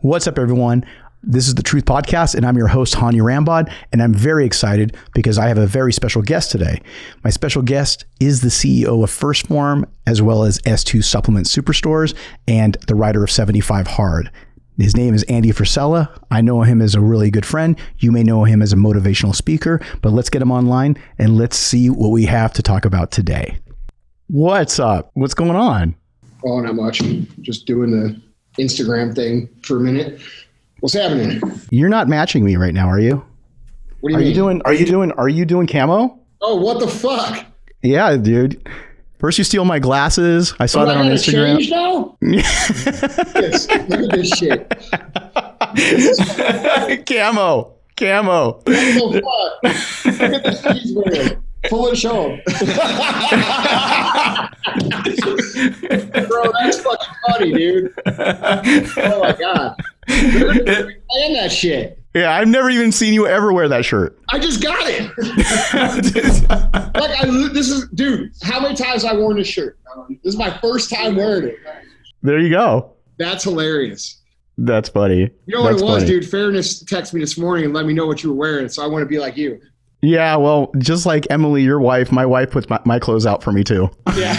What's up, everyone? This is the Truth Podcast, and I'm your host, Hany and Rambod, and I'm very excited because I have a very special guest today. My special guest is the CEO of Phorm, as well as S2 Supplement Superstores, and the writer of 75 Hard. His name is Andy Frisella. I know him as a really good friend. You may know him as a motivational speaker, but let's get him online and let's see what we have to talk about today. What's up? What's going on? Oh, not much. Just doing the Instagram thing for a minute. What's happening? You're not matching me right now, are you? What do you mean? Are you doing camo? Oh, what the fuck? Yeah, dude. First you steal my glasses. I saw that on Instagram. Change now? Yes. Look at this shit. Camo. What the fuck? Look at the shit he's wearing. Pull it, show him. Bro, that's fucking funny, dude. Oh my god. You're playing that shit. Yeah, I've never even seen you ever wear that shirt. I just got it. Dude, how many times have I worn this shirt? This is my first time wearing it. There you go. That's hilarious. That's funny. You know what it was, dude? Fairness texted me this morning and let me know what you were wearing, so I want to be like you. Yeah, well, just like Emily, your wife, my wife puts my clothes out for me too. Yeah.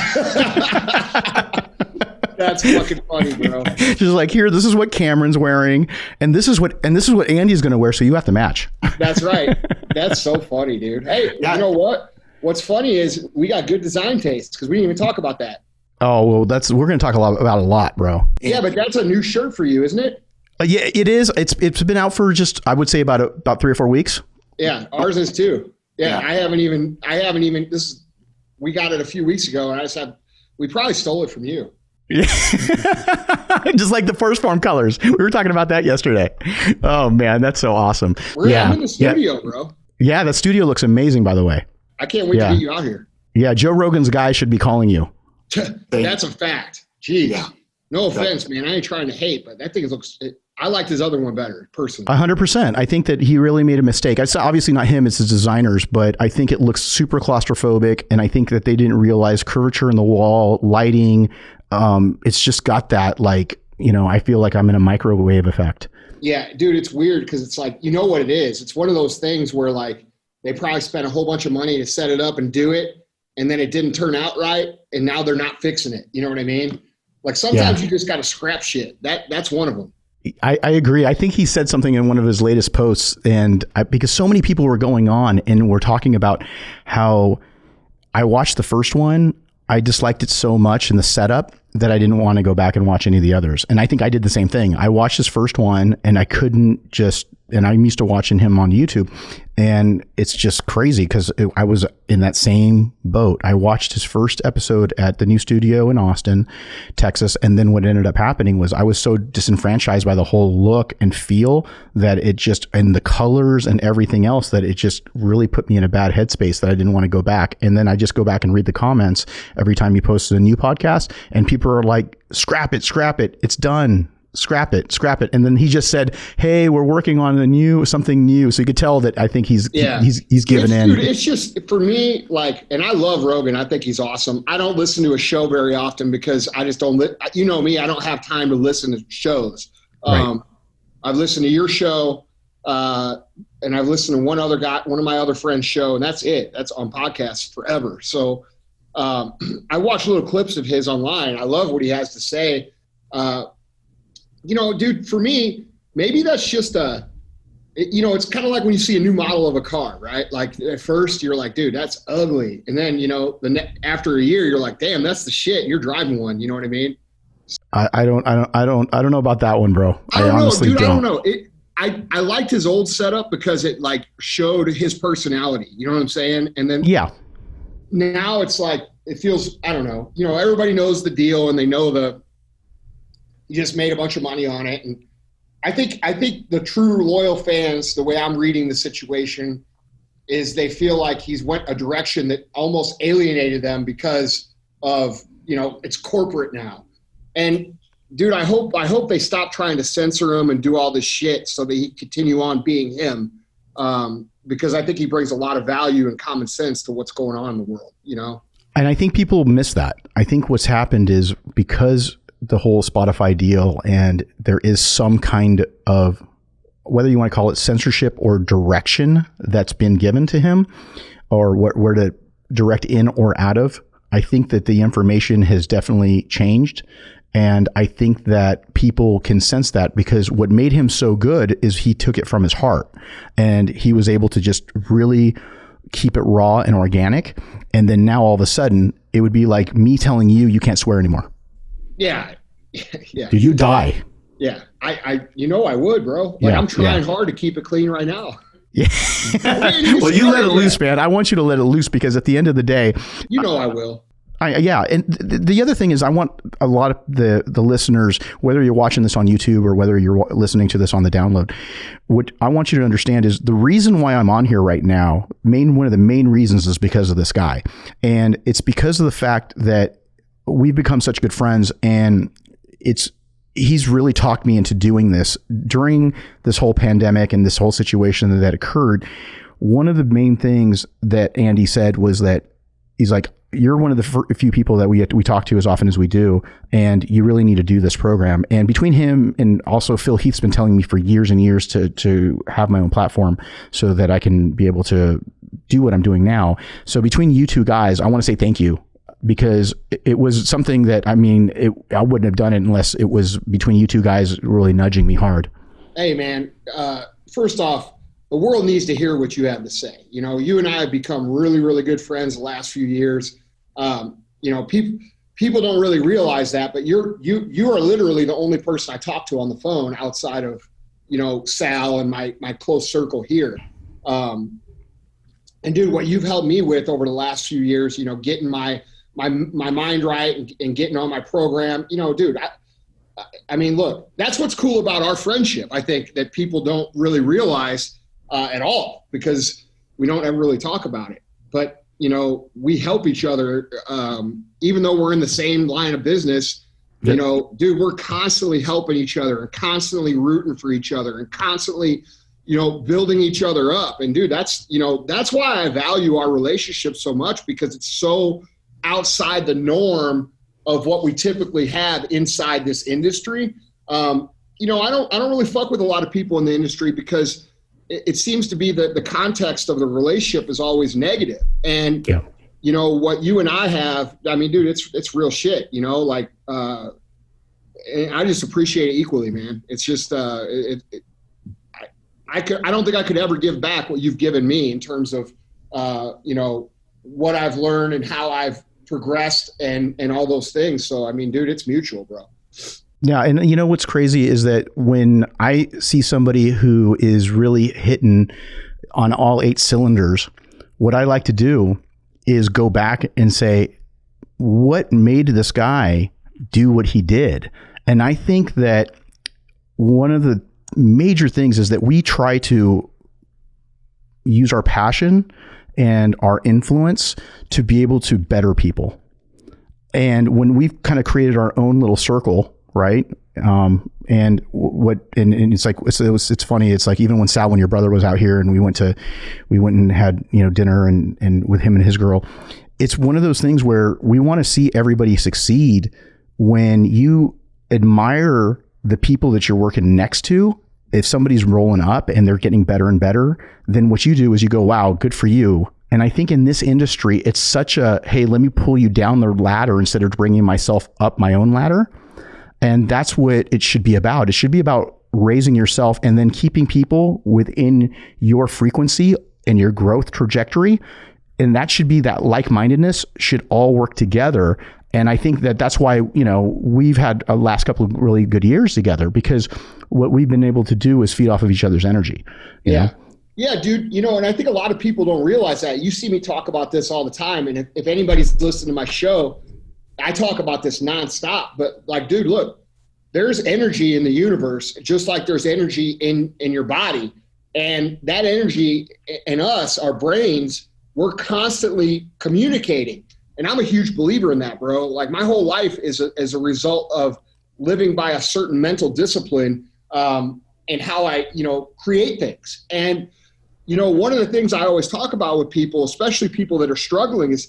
That's fucking funny, bro. She's like, here, this is what Cameron's wearing, and this is what Andy's gonna wear, so you have to match. That's right. That's so funny, dude. Hey, yeah. You know what? What's funny is we got good design tastes because we didn't even talk about that. Oh well, we're gonna talk about a lot, bro. Yeah, but that's a new shirt for you, isn't it? Yeah, it is. It's been out for just, I would say, about 3 or 4 weeks. Yeah, ours is too. Yeah, I haven't even. We got it a few weeks ago, and I said we probably stole it from you. Yeah. Just like the first Phorm colors. We were talking about that yesterday. Oh man, that's so awesome. I'm in the studio, bro. Yeah, the studio looks amazing, by the way. I can't wait to get you out here. Yeah, Joe Rogan's guy should be calling you. That's a fact. Jeez. Yeah. No offense, man. I ain't trying to hate, but that thing looks. I liked his other one better, personally. 100%. I think that he really made a mistake. It's obviously not him, it's his designers, but I think it looks super claustrophobic, and I think that they didn't realize curvature in the wall, lighting. It's just got that, like, I feel like I'm in a microwave effect. Yeah, dude, it's weird because it's like, you know what it is? It's one of those things where, like, they probably spent a whole bunch of money to set it up and do it, and then it didn't turn out right, and now they're not fixing it. You know what I mean? Like, sometimes you just got to scrap shit. That's one of them. I agree. I think he said something in one of his latest posts, and because so many people were going on and were talking about how I watched the first one, I disliked it so much in the setup that I didn't want to go back and watch any of the others. And I think I did the same thing. I watched his first one and I couldn't and I'm used to watching him on YouTube, and it's just crazy because I was in that same boat. I watched his first episode at the new studio in Austin, Texas. And then what ended up happening was I was so disenfranchised by the whole look and feel that and the colors and everything else, that it just really put me in a bad headspace that I didn't want to go back. And then I just go back and read the comments every time he posted a new podcast, and people are like, scrap it. It's done. Scrap it. And then he just said, hey, we're working on something new. So you could tell that I think he's given in. Dude, it's just, for me, like, and I love Rogan. I think he's awesome. I don't listen to a show very often because I just don't, you know me, I don't have time to listen to shows. Right. I've listened to your show, and I've listened to one of my other friends' show, and that's it. That's on podcasts forever. So I watch little clips of his online. I love what he has to say. Dude, for me, maybe that's just it's kind of like when you see a new model of a car, right? Like at first you're like, dude, that's ugly. And then, after a year, you're like, damn, that's the shit. You're driving one. You know what I mean? I don't know about that one, bro. I don't know. I liked his old setup because it like showed his personality. You know what I'm saying? And then now it's like, it feels, I don't know, everybody knows the deal and they know you just made a bunch of money on it. And I think the true loyal fans, the way I'm reading the situation, is they feel like he's went a direction that almost alienated them because of, it's corporate now. And dude, I hope they stop trying to censor him and do all this shit so that he continue on being him. Because I think he brings a lot of value and common sense to what's going on in the world, And I think people miss that. I think what's happened is because the whole Spotify deal, and there is some kind of, whether you want to call it censorship or direction that's been given to him, or where to direct in or out of, I think that the information has definitely changed. And I think that people can sense that, because what made him so good is he took it from his heart, and he was able to just really keep it raw and organic. And then now all of a sudden it would be like me telling you, you can't swear anymore. Yeah. Yeah. Did you die? Yeah. I would, bro. Like, I'm trying hard to keep it clean right now. Yeah. Well, you let it loose, man. I want you to let it loose, because at the end of the day, I will. And the other thing is, I want a lot of the listeners, whether you're watching this on YouTube or whether you're listening to this on the download, what I want you to understand is the reason why I'm on here right now, one of the main reasons is because of this guy. And it's because of the fact that we've become such good friends, and he's really talked me into doing this during this whole pandemic and this whole situation that occurred. One of the main things that Andy said was that he's like, you're one of the few people that we talk to as often as we do, and you really need to do this program. And between him and also Phil Heath's been telling me for years and years to have my own platform so that I can be able to do what I'm doing now. So between you two guys, I want to say thank you, because it was something that, I wouldn't have done it unless it was between you two guys really nudging me hard. Hey, man, first off, the world needs to hear what you have to say. You and I have become really, really good friends the last few years. People don't really realize that, but you are literally the only person I talk to on the phone outside of, Sal and my close circle here. And dude, what you've helped me with over the last few years, getting my mind right and getting on my program, dude, look, that's what's cool about our friendship. I think that people don't really realize at all, because we don't ever really talk about it. But, we help each other, even though we're in the same line of business. Dude, we're constantly helping each other and constantly rooting for each other and constantly, building each other up. And dude, that's why I value our relationship so much, because it's so outside the norm of what we typically have inside this industry. I don't really fuck with a lot of people in the industry, because it seems to be that the context of the relationship is always negative. And, what you and I have, dude, it's real shit, and I just appreciate it equally, man. It's just, I don't think I could ever give back what you've given me in terms of, what I've learned and how I've progressed and all those things. So, dude, it's mutual, bro. Yeah. And what's crazy is that when I see somebody who is really hitting on all 8 cylinders, what I like to do is go back and say, what made this guy do what he did? And I think that one of the major things is that we try to use our passion and our influence to be able to better people. And when we've kind of created our own little circle, right? And it's like, it's funny. It's like, even when Sal, when your brother was out here and we went and had, dinner and with him and his girl, it's one of those things where we want to see everybody succeed. When you admire the people that you're working next to, if somebody's rolling up and they're getting better and better, then what you do is you go, wow, good for you. And I think in this industry, it's such a, hey, let me pull you down the ladder instead of bringing myself up my own ladder. And that's what it should be about. It should be about raising yourself and then keeping people within your frequency and your growth trajectory. And that should be, that like-mindedness should all work together. And I think that that's why, we've had a last couple of really good years together, because what we've been able to do is feed off of each other's energy. You know? Yeah, dude, and I think a lot of people don't realize that. You see me talk about this all the time. And if anybody's listening to my show, I talk about this nonstop. But like, dude, look, there's energy in the universe, just like there's energy in your body. And that energy in us, our brains, we're constantly communicating. And I'm a huge believer in that, bro. Like, my whole life is a result of living by a certain mental discipline and how I, create things. And, one of the things I always talk about with people, especially people that are struggling, is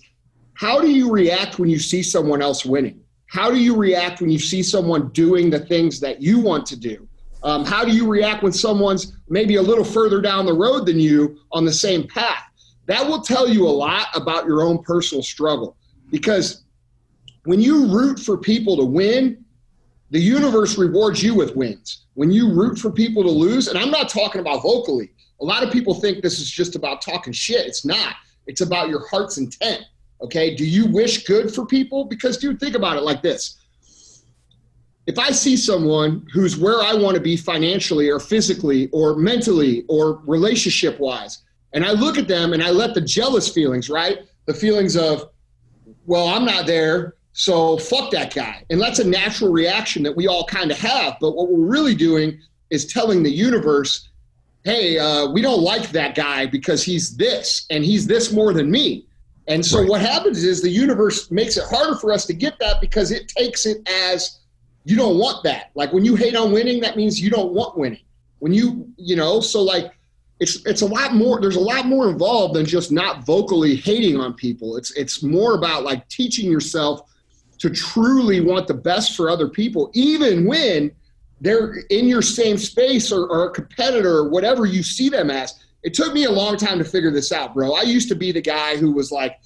how do you react when you see someone else winning? How do you react when you see someone doing the things that you want to do? How do you react when someone's maybe a little further down the road than you on the same path? That will tell you a lot about your own personal struggle, because when you root for people to win, the universe rewards you with wins. When you root for people to lose, and I'm not talking about vocally. A lot of people think this is just about talking shit. It's not. It's about your heart's intent. Okay. Do you wish good for people? Because, dude, think about it like this. If I see someone who's where I want to be financially or physically or mentally or relationship wise, and I look at them and I let the jealous feelings, right? The feelings of, well, I'm not there, so fuck that guy. And that's a natural reaction that we all kind of have. But what we're really doing is telling the universe, hey, we don't like that guy because he's this and he's this more than me. And so what happens is the universe makes it harder for us to get that, because it takes it as you don't want that. Like when you hate on winning, that means you don't want winning. When so like it's a lot more, there's a lot more involved than just not vocally hating on people. It's more about like teaching yourself to truly want the best for other people, even when they're in your same space or a competitor or whatever you see them as. It took me a long time to figure this out, bro. I used to be the guy who was like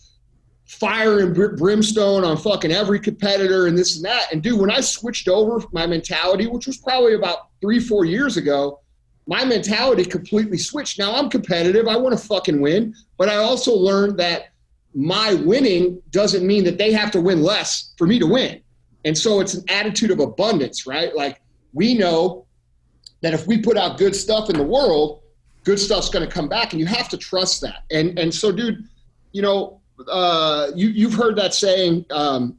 fire and brimstone on fucking every competitor and this and that. And dude, when I switched over my mentality, which was probably about 3-4 years ago, my mentality completely switched. Now I'm competitive. I want to fucking win. But I also learned that my winning doesn't mean that they have to win less for me to win. And so it's an attitude of abundance, right? Like we know that if we put out good stuff in the world, good stuff's going to come back, and you have to trust that. And so, dude, you've heard that saying, don't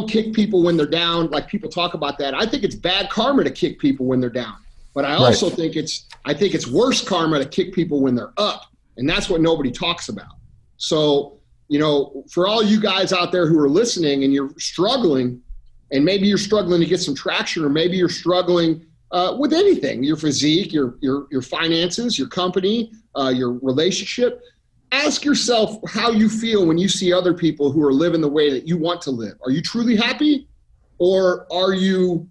kick people when they're down. Like people talk about that. I think it's bad karma to kick people when they're down, but I also think it's worse karma to kick people when they're up. And that's what nobody talks about. So, for all you guys out there who are listening and you're struggling, and maybe you're struggling to get some traction, or maybe you're struggling with anything, your physique, your finances, your company, your relationship, ask yourself how you feel when you see other people who are living the way that you want to live. Are you truly happy, or are you,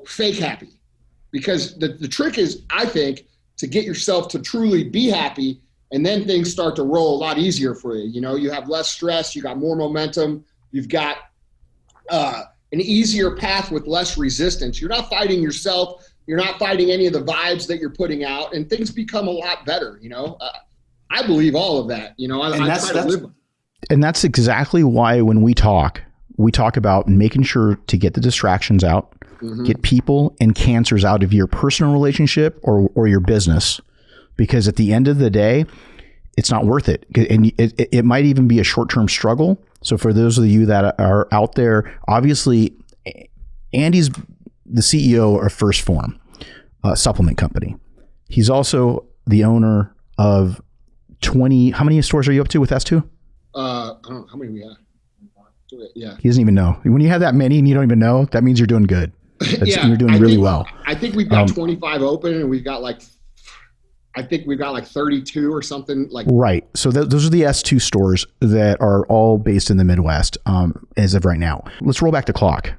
fake happy? Because the trick is, I think, to get yourself to truly be happy, and then things start to roll a lot easier for you. You have less stress, you got more momentum, you've got an easier path with less resistance. You're not fighting yourself. You're not fighting any of the vibes that you're putting out, and things become a lot better. I believe all of that. I try to live. And that's exactly why when we talk about making sure to get the distractions out, get people and cancers out of your personal relationship or your business, because at the end of the day, it's not worth it. And it might even be a short-term struggle. So for those of you that are out there, obviously, Andy's the CEO of Phorm, a supplement company. He's also the owner of 20. How many stores are you up to with S2? I don't know how many we have. Yeah. He doesn't even know. When you have that many and you don't even know, that means you're doing good. You're doing really well. I think we've got 25 open, and we've got like 32 or something like. Right. So those are the S2 stores that are all based in the Midwest as of right now. Let's roll back the clock,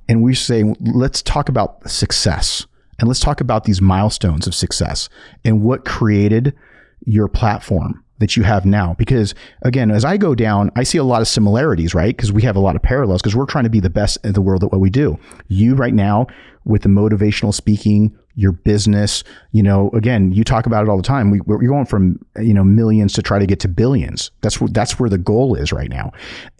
and we say, let's talk about success, and let's talk about these milestones of success and what created your platform that you have now. Because again, as I go down, I see a lot of similarities, right? Because we have a lot of parallels, because we're trying to be the best in the world at what we do. You right now with the motivational speaking, your business, again, you talk about it all the time. We're going from, millions to try to get to billions. That's where the goal is right now.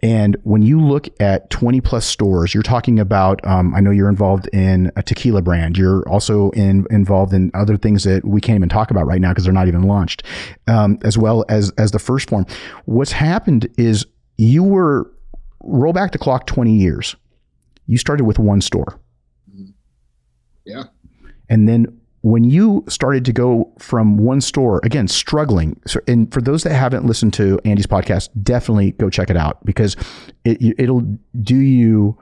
And when you look at 20 plus stores, you're talking about, I know you're involved in a tequila brand. You're also involved in other things that we can't even talk about right now because they're not even launched, as well as the Phorm. What's happened is roll back the clock 20 years. You started with one store. Yeah. And then when you started to go from one store, again, struggling. So, and for those that haven't listened to Andy's podcast, definitely go check it out, because it'll do you.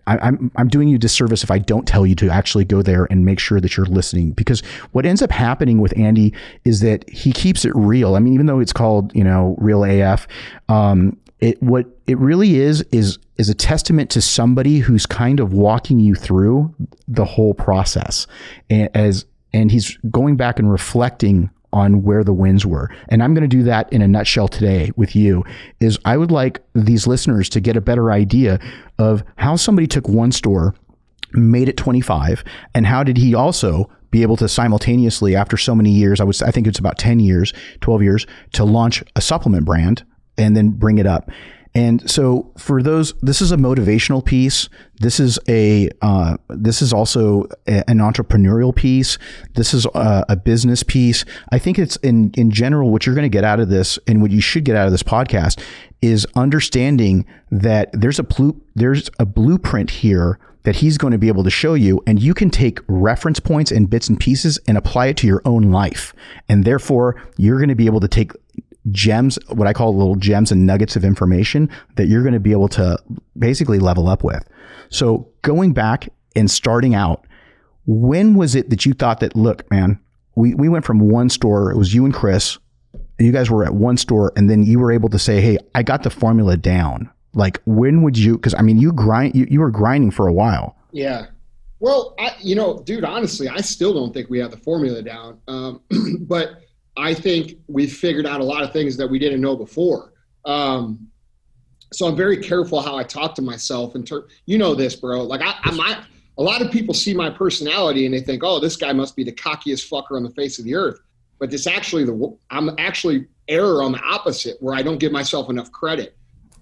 I'm doing you a disservice if I don't tell you to actually go there and make sure that you're listening, because what ends up happening with Andy is that he keeps it real. I mean, even though it's called, Real AF, what it really is a testament to somebody who's kind of walking you through the whole process, and he's going back and reflecting on where the wins were. And I'm going to do that in a nutshell today with you. Is I would like these listeners to get a better idea of how somebody took one store, made it 25, and how did he also be able to simultaneously, after so many years, I think it's about 10 years, 12 years, to launch a supplement brand and then bring it up. And so for those, this is a motivational piece. This is also an entrepreneurial piece. This is a business piece. I think it's in general, what you're going to get out of this, and what you should get out of this podcast, is understanding that there's a blueprint here that he's going to be able to show you, and you can take reference points and bits and pieces and apply it to your own life. And therefore you're going to be able to take gems, what I call little gems and nuggets of information that you're going to be able to basically level up with. So going back and starting out, when was it that you thought that, look, man, we went from one store, it was you and Chris, and you guys were at one store, and then you were able to say, hey, I got the formula down. Like, when would you, because I mean, you were grinding for a while. Yeah. Well, dude, honestly, I still don't think we have the formula down. But I think we figured out a lot of things that we didn't know before. So I'm very careful how I talk to myself this, bro. Like a lot of people see my personality and they think, oh, this guy must be the cockiest fucker on the face of the earth. But it's actually I'm actually error on the opposite, where I don't give myself enough credit.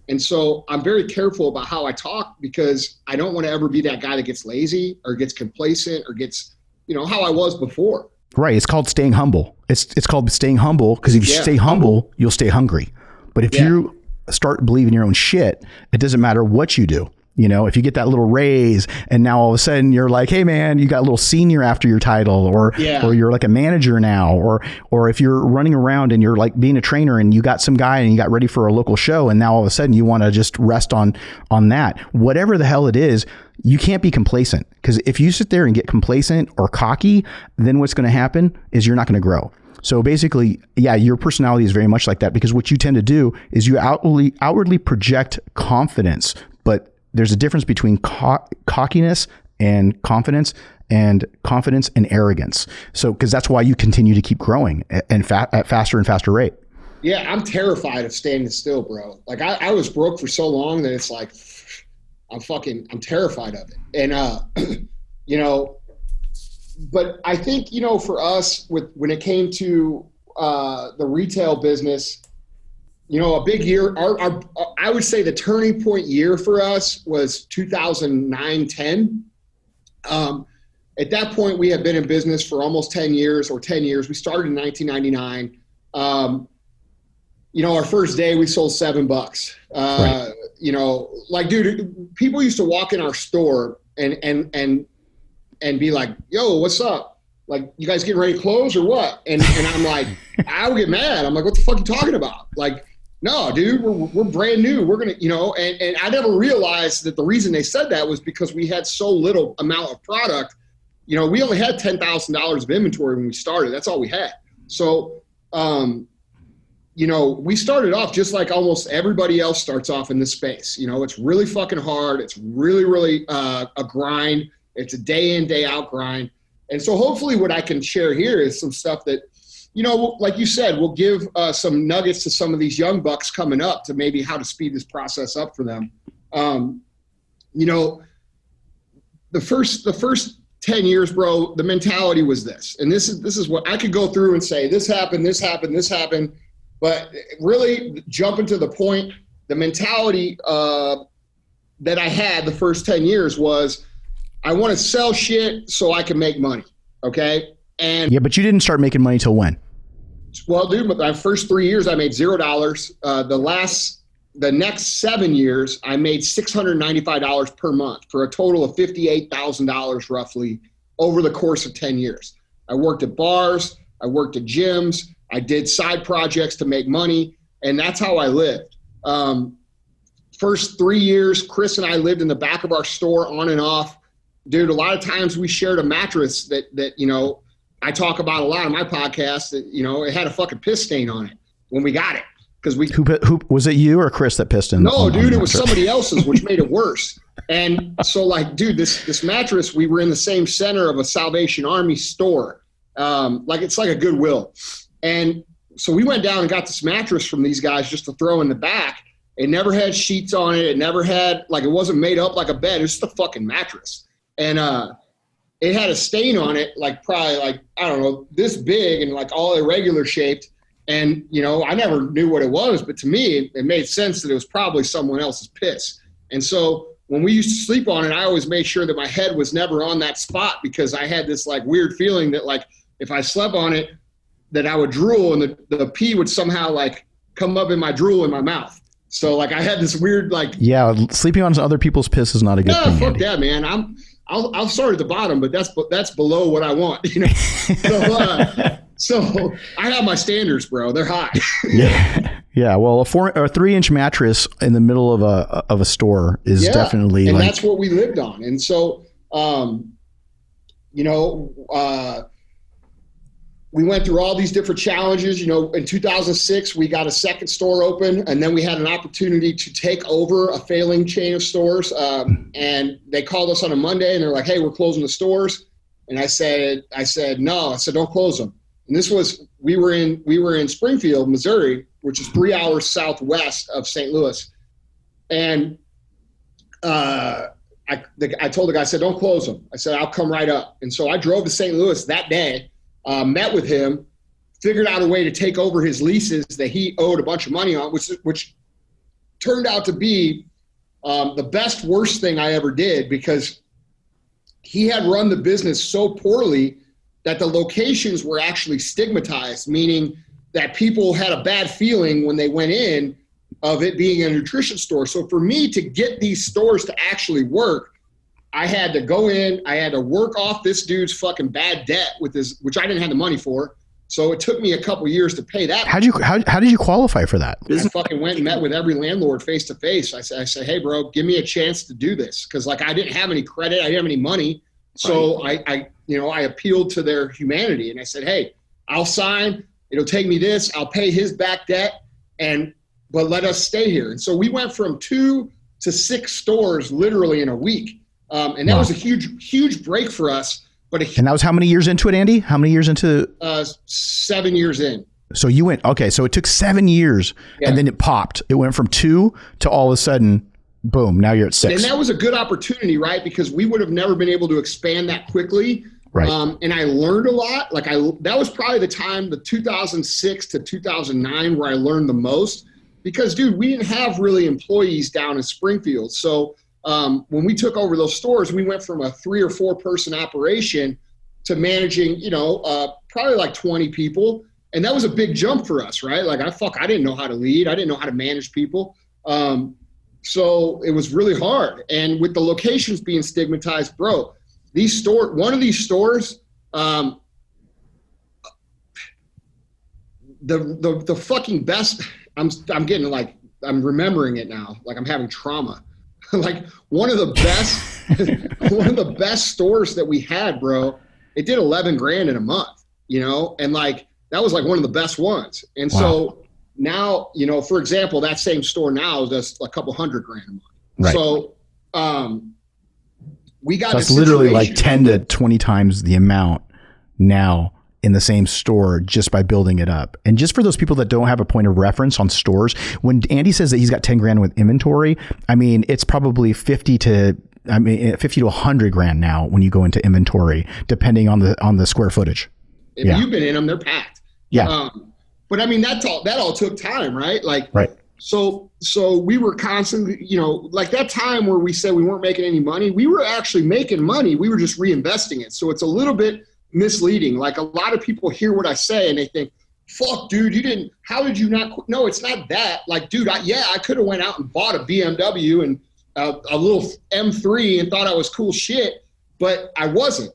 And so I'm very careful about how I talk, because I don't want to ever be that guy that gets lazy or gets complacent or gets, how I was before. Right. It's called staying humble. It's called staying humble, because if you stay humble, you'll stay hungry. But if you start believing your own shit, it doesn't matter what you do. If you get that little raise and now all of a sudden you're like, hey man, you got a little senior after your title, or you're like a manager now, or if you're running around and you're like being a trainer and you got some guy and you got ready for a local show and now all of a sudden you want to just rest on that, whatever the hell it is, you can't be complacent, because if you sit there and get complacent or cocky, then what's going to happen is you're not going to grow. So basically, your personality is very much like that, because what you tend to do is you outwardly project confidence, but there's a difference between cockiness and confidence and arrogance. So, because that's why you continue to keep growing and at faster and faster rate. Yeah, I'm terrified of standing still, bro. Like I was broke for so long that it's like, I'm terrified of it. And, but I think, for us when it came to the retail business, a big year, I would say the turning point year for us was 2009-10. At that point, we had been in business for almost 10 years. We started in 1999. Our first day we sold $7. Right. Dude, people used to walk in our store and be like, yo, what's up? Like, you guys getting ready to close or what? And I'm like, I would get mad. I'm like, what the fuck are you talking about? Like, no, dude, we're brand new. We're going to, and I never realized that the reason they said that was because we had so little amount of product. We only had $10,000 of inventory when we started. That's all we had. So, we started off just like almost everybody else starts off in this space. It's really fucking hard. It's really, really a grind. It's a day in, day out grind. And so hopefully what I can share here is some stuff that, like you said, we'll give some nuggets to some of these young bucks coming up to maybe how to speed this process up for them. The first 10 years, bro, the mentality was this. And this is what I could go through and say, this happened. But really jumping to the point, the mentality that I had the first 10 years was, I want to sell shit so I can make money. Okay. And but you didn't start making money till when? Well, dude, my first 3 years, I made $0. The next 7 years, I made $695 per month for a total of $58,000 roughly over the course of 10 years. I worked at bars. I worked at gyms. I did side projects to make money. And that's how I lived. First 3 years, Chris and I lived in the back of our store on and off. Dude, a lot of times we shared a mattress that I talk about a lot on my podcast that, it had a fucking piss stain on it when we got it. because we who was it, you or Chris that pissed in? No, dude, it was somebody else's, which made it worse. And so, like, dude, this mattress, we were in the same center of a Salvation Army store, like it's like a Goodwill, and so we went down and got this mattress from these guys just to throw in the back. It never had sheets on it. It never had, like, it wasn't made up like a bed. It was just a fucking mattress, and it had a stain on it, like probably like, I don't know, this big and like all irregular shaped. And, you know, I never knew what it was, but to me, it made sense that it was probably someone else's piss. And so when we used to sleep on it, I always made sure that my head was never on that spot, because I had this like weird feeling that, like, if I slept on it, that I would drool and the pee would somehow like come up in my drool in my mouth. So like I had this weird, like, yeah, sleeping on other people's piss is not a good thing. Fuck Andy. That, man. I'll start at the bottom, but that's below what I want, you know? So I have my standards, bro. They're high. Yeah. Well, a 3-inch mattress in the middle of a store is definitely, and like, that's what we lived on. And so, you know, we went through all these different challenges. You know, in 2006, we got a second store open, and then we had an opportunity to take over a failing chain of stores. And they called us on a Monday, and they're like, "Hey, we're closing the stores." And I said, "No." I said, "Don't close them." And this was, we were in Springfield, Missouri, which is 3 hours southwest of St. Louis. And I told the guy, I said, "Don't close them." I said, "I'll come right up." And so I drove to St. Louis that day. Met with him, figured out a way to take over his leases that he owed a bunch of money on, which turned out to be the worst thing I ever did, because he had run the business so poorly that the locations were actually stigmatized, meaning that people had a bad feeling when they went in of it being a nutrition store. So for me to get these stores to actually work, I had to go in, I had to work off this dude's fucking bad debt with which I didn't have the money for. So it took me a couple years to pay that. How did you qualify for that? I fucking went and met with every landlord face to face. I said, "Hey bro, give me a chance to do this." Cause like I didn't have any credit. I didn't have any money. So I appealed to their humanity, and I said, "Hey, I'll sign. It'll take me this. I'll pay his back debt, but let us stay here." And so we went from 2 to 6 stores literally in a week. And that was a huge break for us. And that was how many years into it, Andy? How many years into? 7 years in. So you went, okay. So it took 7 years, and then it popped. It went from 2 to all of a sudden, boom, now you're at 6. And that was a good opportunity, right? Because we would have never been able to expand that quickly. Right. And I learned a lot. That was probably the time, the 2006 to 2009, where I learned the most, because dude, we didn't have really employees down in Springfield. So when we took over those stores, we went from a 3 or 4 person operation to managing, you know, probably like 20 people. And that was a big jump for us, right? Like I didn't know how to lead. I didn't know how to manage people. So it was really hard. And with the locations being stigmatized, bro, one of these stores, the fucking best, I'm getting like, I'm remembering it now. Like I'm having trauma. Like one of the best stores that we had, bro, it did 11 grand in a month, you know? And like, that was like one of the best ones. And so now, you know, for example, that same store now does a couple $100 grand a month. Right. So, we got, that's literally like 10 to 20 times the amount now in the same store, just by building it up. And just for those people that don't have a point of reference on stores, when Andy says that he's got 10 grand with inventory, I mean, it's probably 50 to 100 grand now when you go into inventory, depending on the square footage. If you've been in them, they're packed. Yeah. But I mean, that all took time, right? Like, right. So we were constantly, you know, like that time where we said we weren't making any money, we were actually making money. We were just reinvesting it. So it's a little bit misleading. Like a lot of people hear what I say and they think, "Fuck, dude, how did you not?" No, it's not that. Like, dude, I could have went out and bought a BMW and a little M3 and thought I was cool shit, but I wasn't.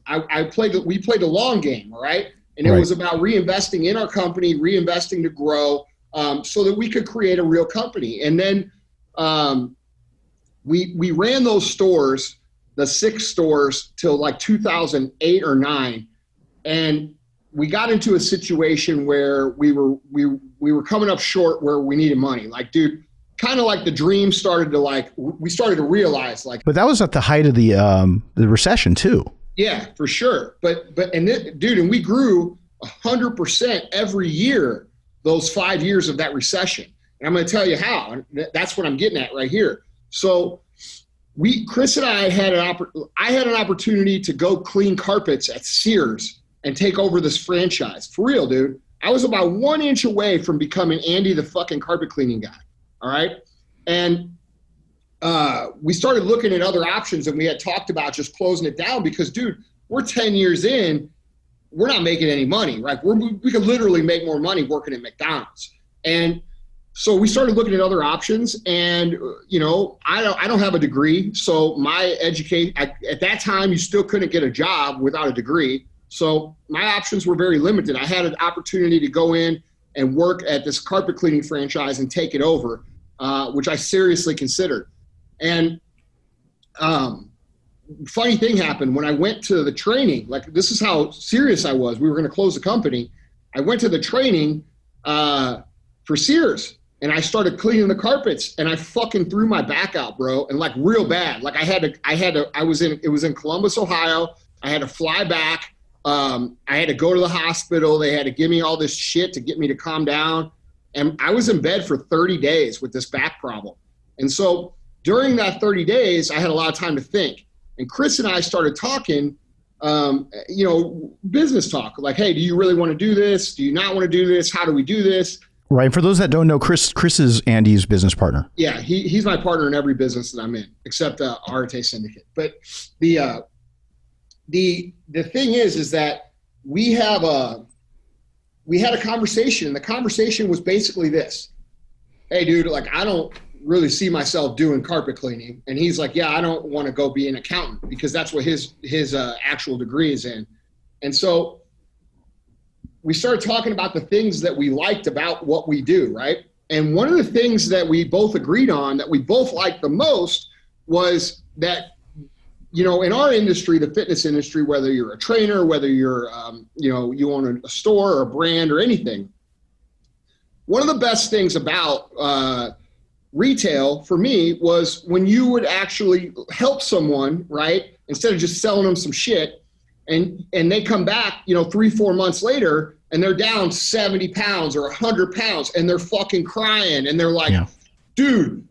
We played the long game, all right? And it was about reinvesting in our company, reinvesting to grow, so that we could create a real company. And then we ran those stores, the 6 stores, till like 2008 or 9. And we got into a situation where we were coming up short where we needed money. Like, dude, kind of like the dream started to we started to realize like. But that was at the height of the recession too. Yeah, for sure. And we grew 100% every year those 5 years of that recession. And I'm going to tell you how. That's what I'm getting at right here. So Chris and I had an opportunity to go clean carpets at Sears and take over this franchise. For real, dude. I was about 1 inch away from becoming Andy the fucking carpet cleaning guy. All right. And we started looking at other options, and we had talked about just closing it down because, dude, we're 10 years in. We're not making any money, right? We could literally make more money working at McDonald's. And so we started looking at other options, and, I don't have a degree. So my education at that time, you still couldn't get a job without a degree. So my options were very limited. I had an opportunity to go in and work at this carpet cleaning franchise and take it over, which I seriously considered. And funny thing happened when I went to the training. Like, this is how serious I was. We were going to close the company. I went to the training for Sears, and I started cleaning the carpets, and I fucking threw my back out, bro, and like real bad. Like it was in Columbus, Ohio. I had to fly back. I had to go to the hospital. They had to give me all this shit to get me to calm down. And I was in bed for 30 days with this back problem. And so during that 30 days, I had a lot of time to think. And Chris and I started talking, business talk. Like, hey, do you really want to do this? Do you not want to do this? How do we do this? Right. For those that don't know, Chris is Andy's business partner. Yeah, he's my partner in every business that I'm in, except Arte Syndicate. But the thing is that we had a conversation, and the conversation was basically this. Hey, dude, like, I don't really see myself doing carpet cleaning. And he's like, yeah, I don't want to go be an accountant, because that's what his actual degree is in. And so we started talking about the things that we liked about what we do, right? And one of the things that we both agreed on, that we both liked the most, was that, in our industry, the fitness industry, whether you're a trainer, whether you're, you own a store or a brand or anything, one of the best things about retail for me was when you would actually help someone, right? Instead of just selling them some shit, and they come back, 3-4 months later, and they're down 70 pounds or 100 pounds, and they're fucking crying, and they're like, yeah, dude,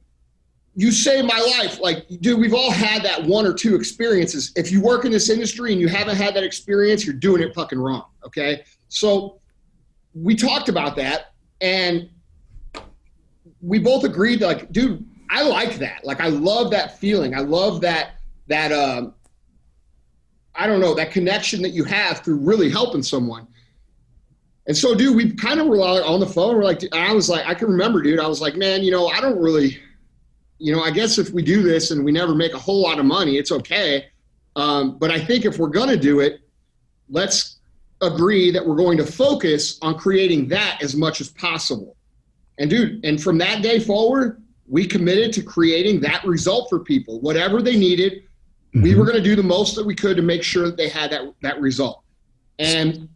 you saved my life. Like, dude, we've all had that 1 or 2 experiences. If you work in this industry and you haven't had that experience, you're doing it fucking wrong. Okay. So we talked about that, and we both agreed that, like, dude, I like that. Like, I love that feeling. I love that I don't know, that connection that you have through really helping someone. And so, dude, we kind of were on the phone. We're like, I was like, I can remember, dude, I was like, man, I don't really, I guess if we do this and we never make a whole lot of money, it's okay. But I think if we're going to do it, let's agree that we're going to focus on creating that as much as possible. And dude, and from that day forward, we committed to creating that result for people, whatever they needed. Mm-hmm. We were going to do the most that we could to make sure that they had that result. And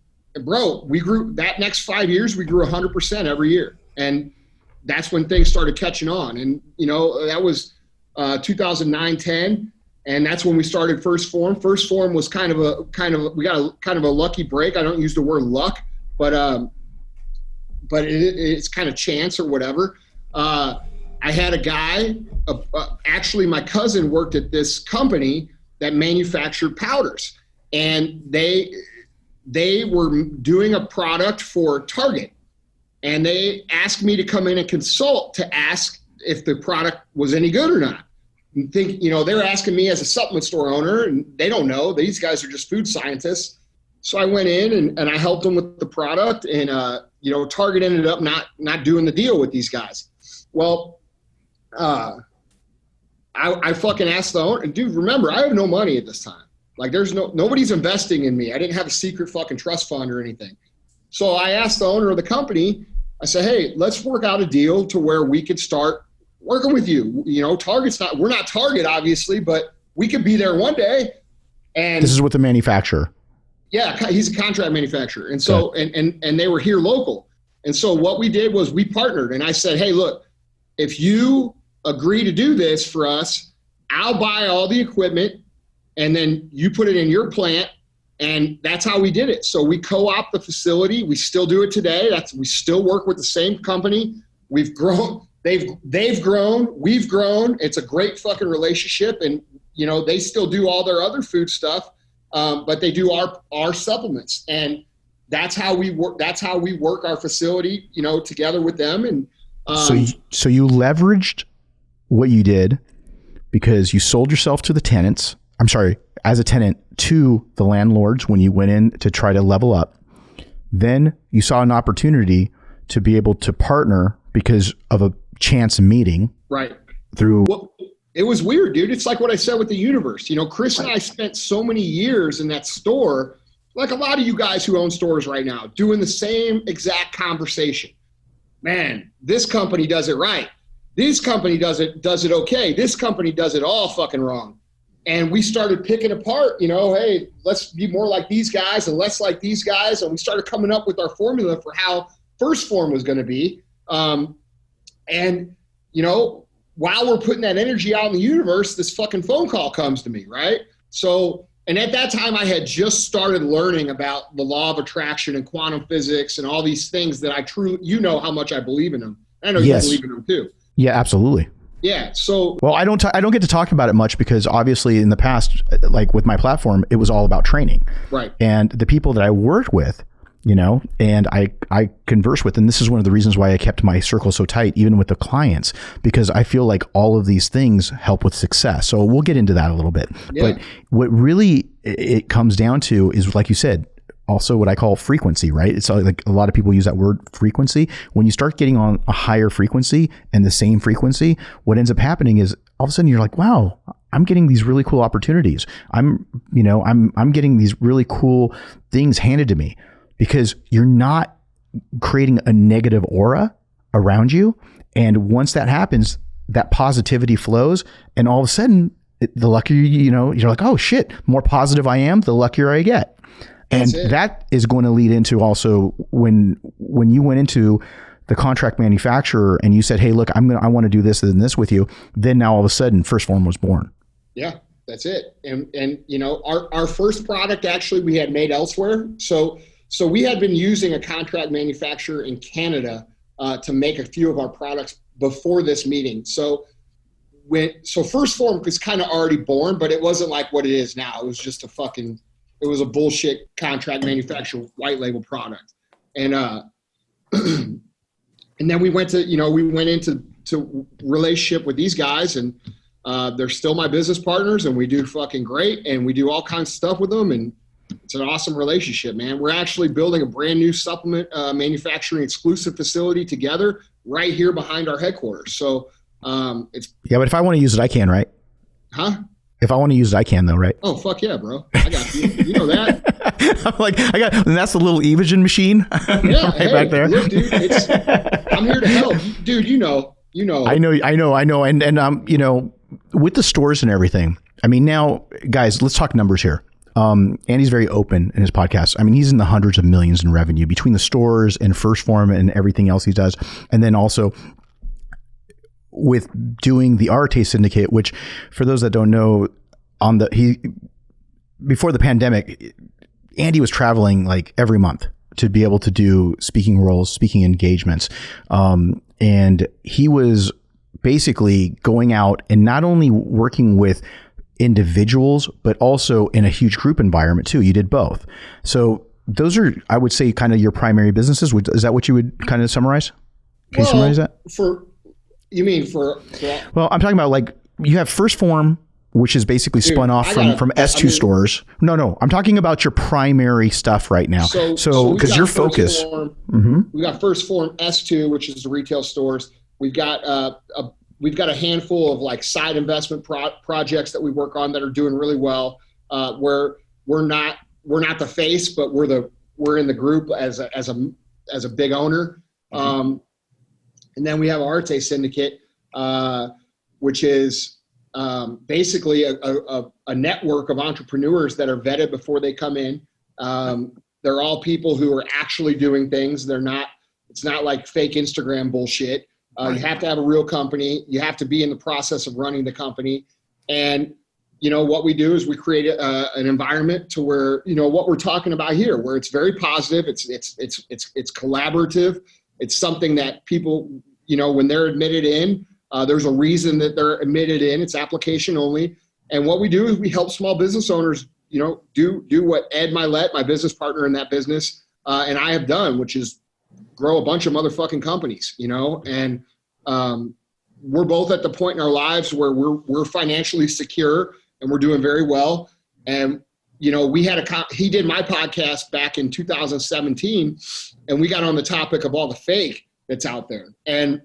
bro, we grew that next 5 years, we grew 100% every year. And that's when things started catching on. And, that was 2009, 10. And that's when we started First Phorm. First Phorm was we got a lucky break. I don't use the word luck, but it's kind of chance or whatever. I had a guy, actually my cousin worked at this company that manufactured powders, and they were doing a product for Target, and they asked me to come in and consult to ask if the product was any good or not. And they're asking me as a supplement store owner, and they don't know. These guys are just food scientists. So I went in and I helped them with the product, and Target ended up not doing the deal with these guys. Well, I fucking asked the owner, dude, remember, I have no money at this time. Like, there's nobody's investing in me. I didn't have a secret fucking trust fund or anything. So I asked the owner of the company, I said, hey, let's work out a deal to where we could start working with you. We're not Target, obviously, but we could be there one day. And this is with the manufacturer. Yeah, he's a contract manufacturer. And so, and they were here local. And so what we did was we partnered, and I said, hey, look, if you agree to do this for us, I'll buy all the equipment and then you put it in your plant. And that's how we did it. So we co-op the facility. We still do it today. We still work with the same company. We've grown. They've grown. We've grown. It's a great fucking relationship. And, you know, they still do all their other food stuff, but they do our supplements. And that's how we work. That's how we work our facility, you know, together with them. And so you leveraged what you did because you sold yourself to the tenants. I'm sorry, as a tenant to the landlords when you went in to try to level up. Then you saw an opportunity to be able to partner because of a chance meeting. Right. Well, it was weird, dude. It's like what I said with the universe. You know, Chris and I spent so many years in that store, like a lot of you guys who own stores right now, doing the same exact conversation. Man, this company does it right. This company does it okay. This company does it all fucking wrong. And we started picking apart, you know, hey, let's be more like these guys and less like these guys. And we started coming up with our formula for how first Phorm was going to be. And, you know, while we're putting that energy out in the universe, this fucking phone call comes to me, right? So, and at that time I had just started learning about the law of attraction and quantum physics and all these things that I truly, you know how much I believe in them. I know you believe in them too. Yeah, absolutely. Yeah. So, well, I don't get to talk about it much because obviously in the past, like with my platform, it was all about training. Right. And the people that I worked with, you know, and I converse with, and this is one of the reasons why I kept my circle so tight, even with the clients, because I feel like all of these things help with success. So we'll get into that a little bit. Yeah. But what really it comes down to is, like you said, also what I call frequency, right? It's like a lot of people use that word frequency. When you start getting on a higher frequency and the same frequency, what ends up happening is all of a sudden you're like, wow, I'm getting these really cool opportunities. I'm getting these really cool things handed to me because you're not creating a negative aura around you. And once that happens, that positivity flows, and all of a sudden the luckier, you know, you're like, oh shit, more positive I am, the luckier I get. And that is going to lead into also when you went into the contract manufacturer and you said, hey, look, I want to do this and this with you. Then now all of a sudden First Phorm was born. Yeah, that's it. And you know, our first product actually we had made elsewhere. So we had been using a contract manufacturer in Canada to make a few of our products before this meeting. So First Phorm was kind of already born, but it wasn't like what it is now. It was just it was a bullshit contract manufacturer white label product. And and then we went into relationship with these guys, and they're still my business partners, and we do fucking great, and we do all kinds of stuff with them, and it's an awesome relationship, man. We're actually building a brand new supplement manufacturing exclusive facility together right here behind our headquarters. So it's but if I want to use it, I can, right? Huh? If I want to use it, I can, though, right? Oh, fuck yeah, bro. I got you. You know that. I'm like, and that's the little Evogen machine yeah, right back there. Look, dude, I'm here to help. Dude, you know. I know. And you know, with the stores and everything, I mean, now, guys, let's talk numbers here. Andy's very open in his podcast. I mean, he's in the hundreds of millions in revenue between the stores and First Phorm and everything else he does. And then also with doing the Arte Syndicate, which for those that don't know, before the pandemic, Andy was traveling like every month to be able to do speaking roles, speaking engagements. And he was basically going out and not only working with individuals, but also in a huge group environment too. You did both. So those are, I would say, kind of your primary businesses. Is that what you would kind of summarize? Can you summarize that? Well, I'm talking about like you have First Phorm, which is basically spun off from S2 stores. No, I'm talking about your primary stuff right now. So because your focus, we got First Phorm S2, which is the retail stores. We've got a handful of like side investment projects that we work on that are doing really well. Where we're not the face, but we're in the group as a big owner. And then we have Arte Syndicate, which is basically a network of entrepreneurs that are vetted before they come in. They're all people who are actually doing things. It's not like fake Instagram bullshit. You have to have a real company. You have to be in the process of running the company. And, what we do is we create an environment to where, what we're talking about here, where it's very positive. It's collaborative. It's something that people, when they're admitted in, there's a reason that they're admitted in. It's application only. And what we do is we help small business owners, do what Ed Milet, my business partner in that business, and I have done, which is grow a bunch of motherfucking companies, and we're both at the point in our lives where we're financially secure and we're doing very well. And, he did my podcast back in 2017, and we got on the topic of all the fake that's out there. And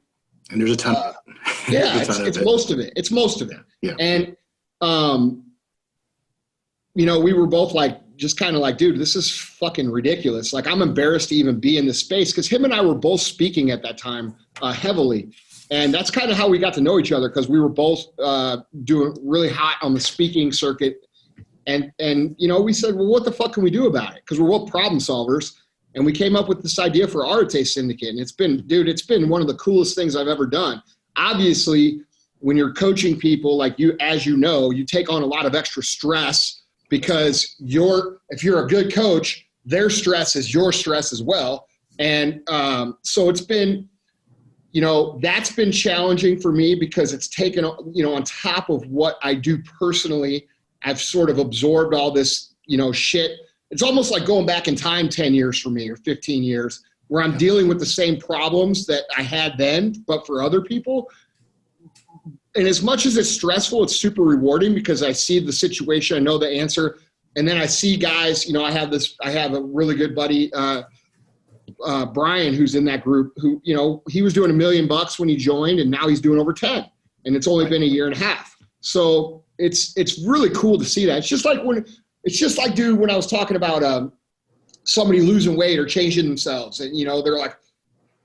there's a ton of it. Yeah, it's most of it. It's most of it. Yeah. And, we were both just kind of like, dude, this is fucking ridiculous. Like, I'm embarrassed to even be in this space, because him and I were both speaking at that time heavily. And that's kind of how we got to know each other, because we were both doing really hot on the speaking circuit. And we said, well, what the fuck can we do about it? Because we're both problem solvers. And we came up with this idea for Arte Syndicate. And it's been one of the coolest things I've ever done. Obviously, when you're coaching people, you take on a lot of extra stress, because if you're a good coach, their stress is your stress as well. And so it's been, that's been challenging for me, because it's taken, on top of what I do personally, I've sort of absorbed all this, shit. It's almost like going back in time 10 years for me, or 15 years, where I'm dealing with the same problems that I had then, but for other people. And as much as it's stressful, it's super rewarding, because I see the situation, I know the answer. And then I see guys, I have a really good buddy, Brian, who's in that group, who, he was doing $1 million when he joined, and now he's doing over 10, and it's only been a year and a half. So it's really cool to see that. It's just like, dude, when I was talking about somebody losing weight or changing themselves, and, they're like,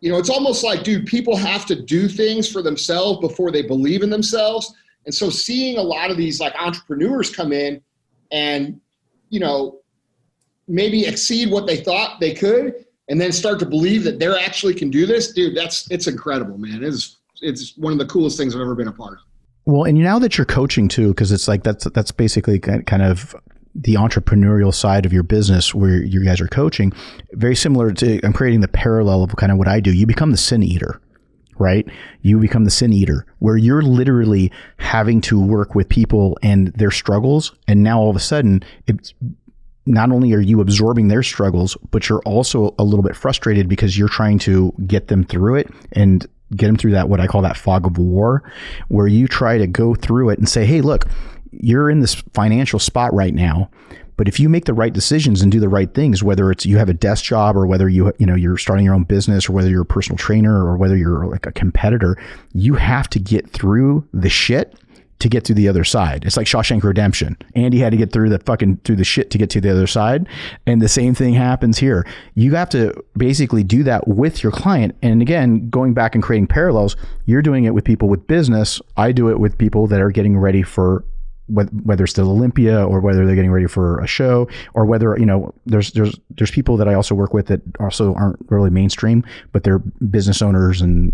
it's almost like, dude, people have to do things for themselves before they believe in themselves. And so seeing a lot of these entrepreneurs come in and, maybe exceed what they thought they could, and then start to believe that they actually can do this, dude, it's incredible, man. It's one of the coolest things I've ever been a part of. Well, and now that you're coaching too, because it's like, that's basically kind of the entrepreneurial side of your business, where you guys are coaching, very similar to, I'm creating the parallel of kind of what I do. You become the sin eater, right? You become the sin eater, where you're literally having to work with people and their struggles. And now all of a sudden, it's not only are you absorbing their struggles, but you're also a little bit frustrated, because you're trying to get them through it and get them through that, what I call that fog of war, where you try to go through it and say, hey, look, you're in this financial spot right now, but if you make the right decisions and do the right things, whether it's you have a desk job, or whether you're starting your own business, or whether you're a personal trainer, or whether you're like a competitor, you have to get through the shit to get to the other side. It's like Shawshank Redemption. Andy had to get through the shit to get to the other side. And the same thing happens here. You have to basically do that with your client. And again, going back and creating parallels, you're doing it with people with business. I do it with people that are getting ready for whether it's the Olympia, or whether they're getting ready for a show, or whether, there's people that I also work with that also aren't really mainstream, but they're business owners and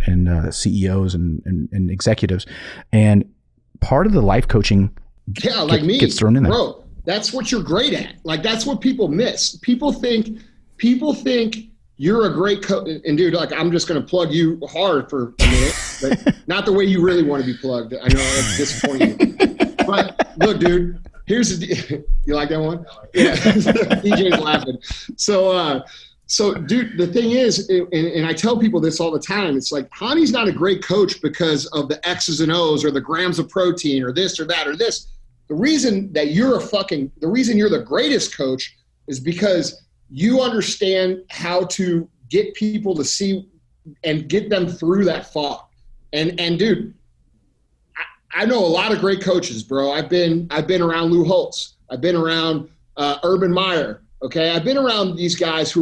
CEOs and executives. And part of the life coaching gets thrown in there. Bro, that's what you're great at. That's what people miss. People think you're a great coach. And dude, I'm just going to plug you hard for a minute, but not the way you really want to be plugged. I know it's disappointing you. But look, dude, here's the you like that one? Yeah. DJ's laughing. So dude, the thing is, and I tell people this all the time, it's like, Hany's not a great coach because of the X's and O's, or the grams of protein, or this or that or this. The reason that you're the greatest coach is because you understand how to get people to see and get them through that fog. And dude, I know a lot of great coaches, bro. I've been around Lou Holtz. I've been around Urban Meyer. Okay, I've been around these guys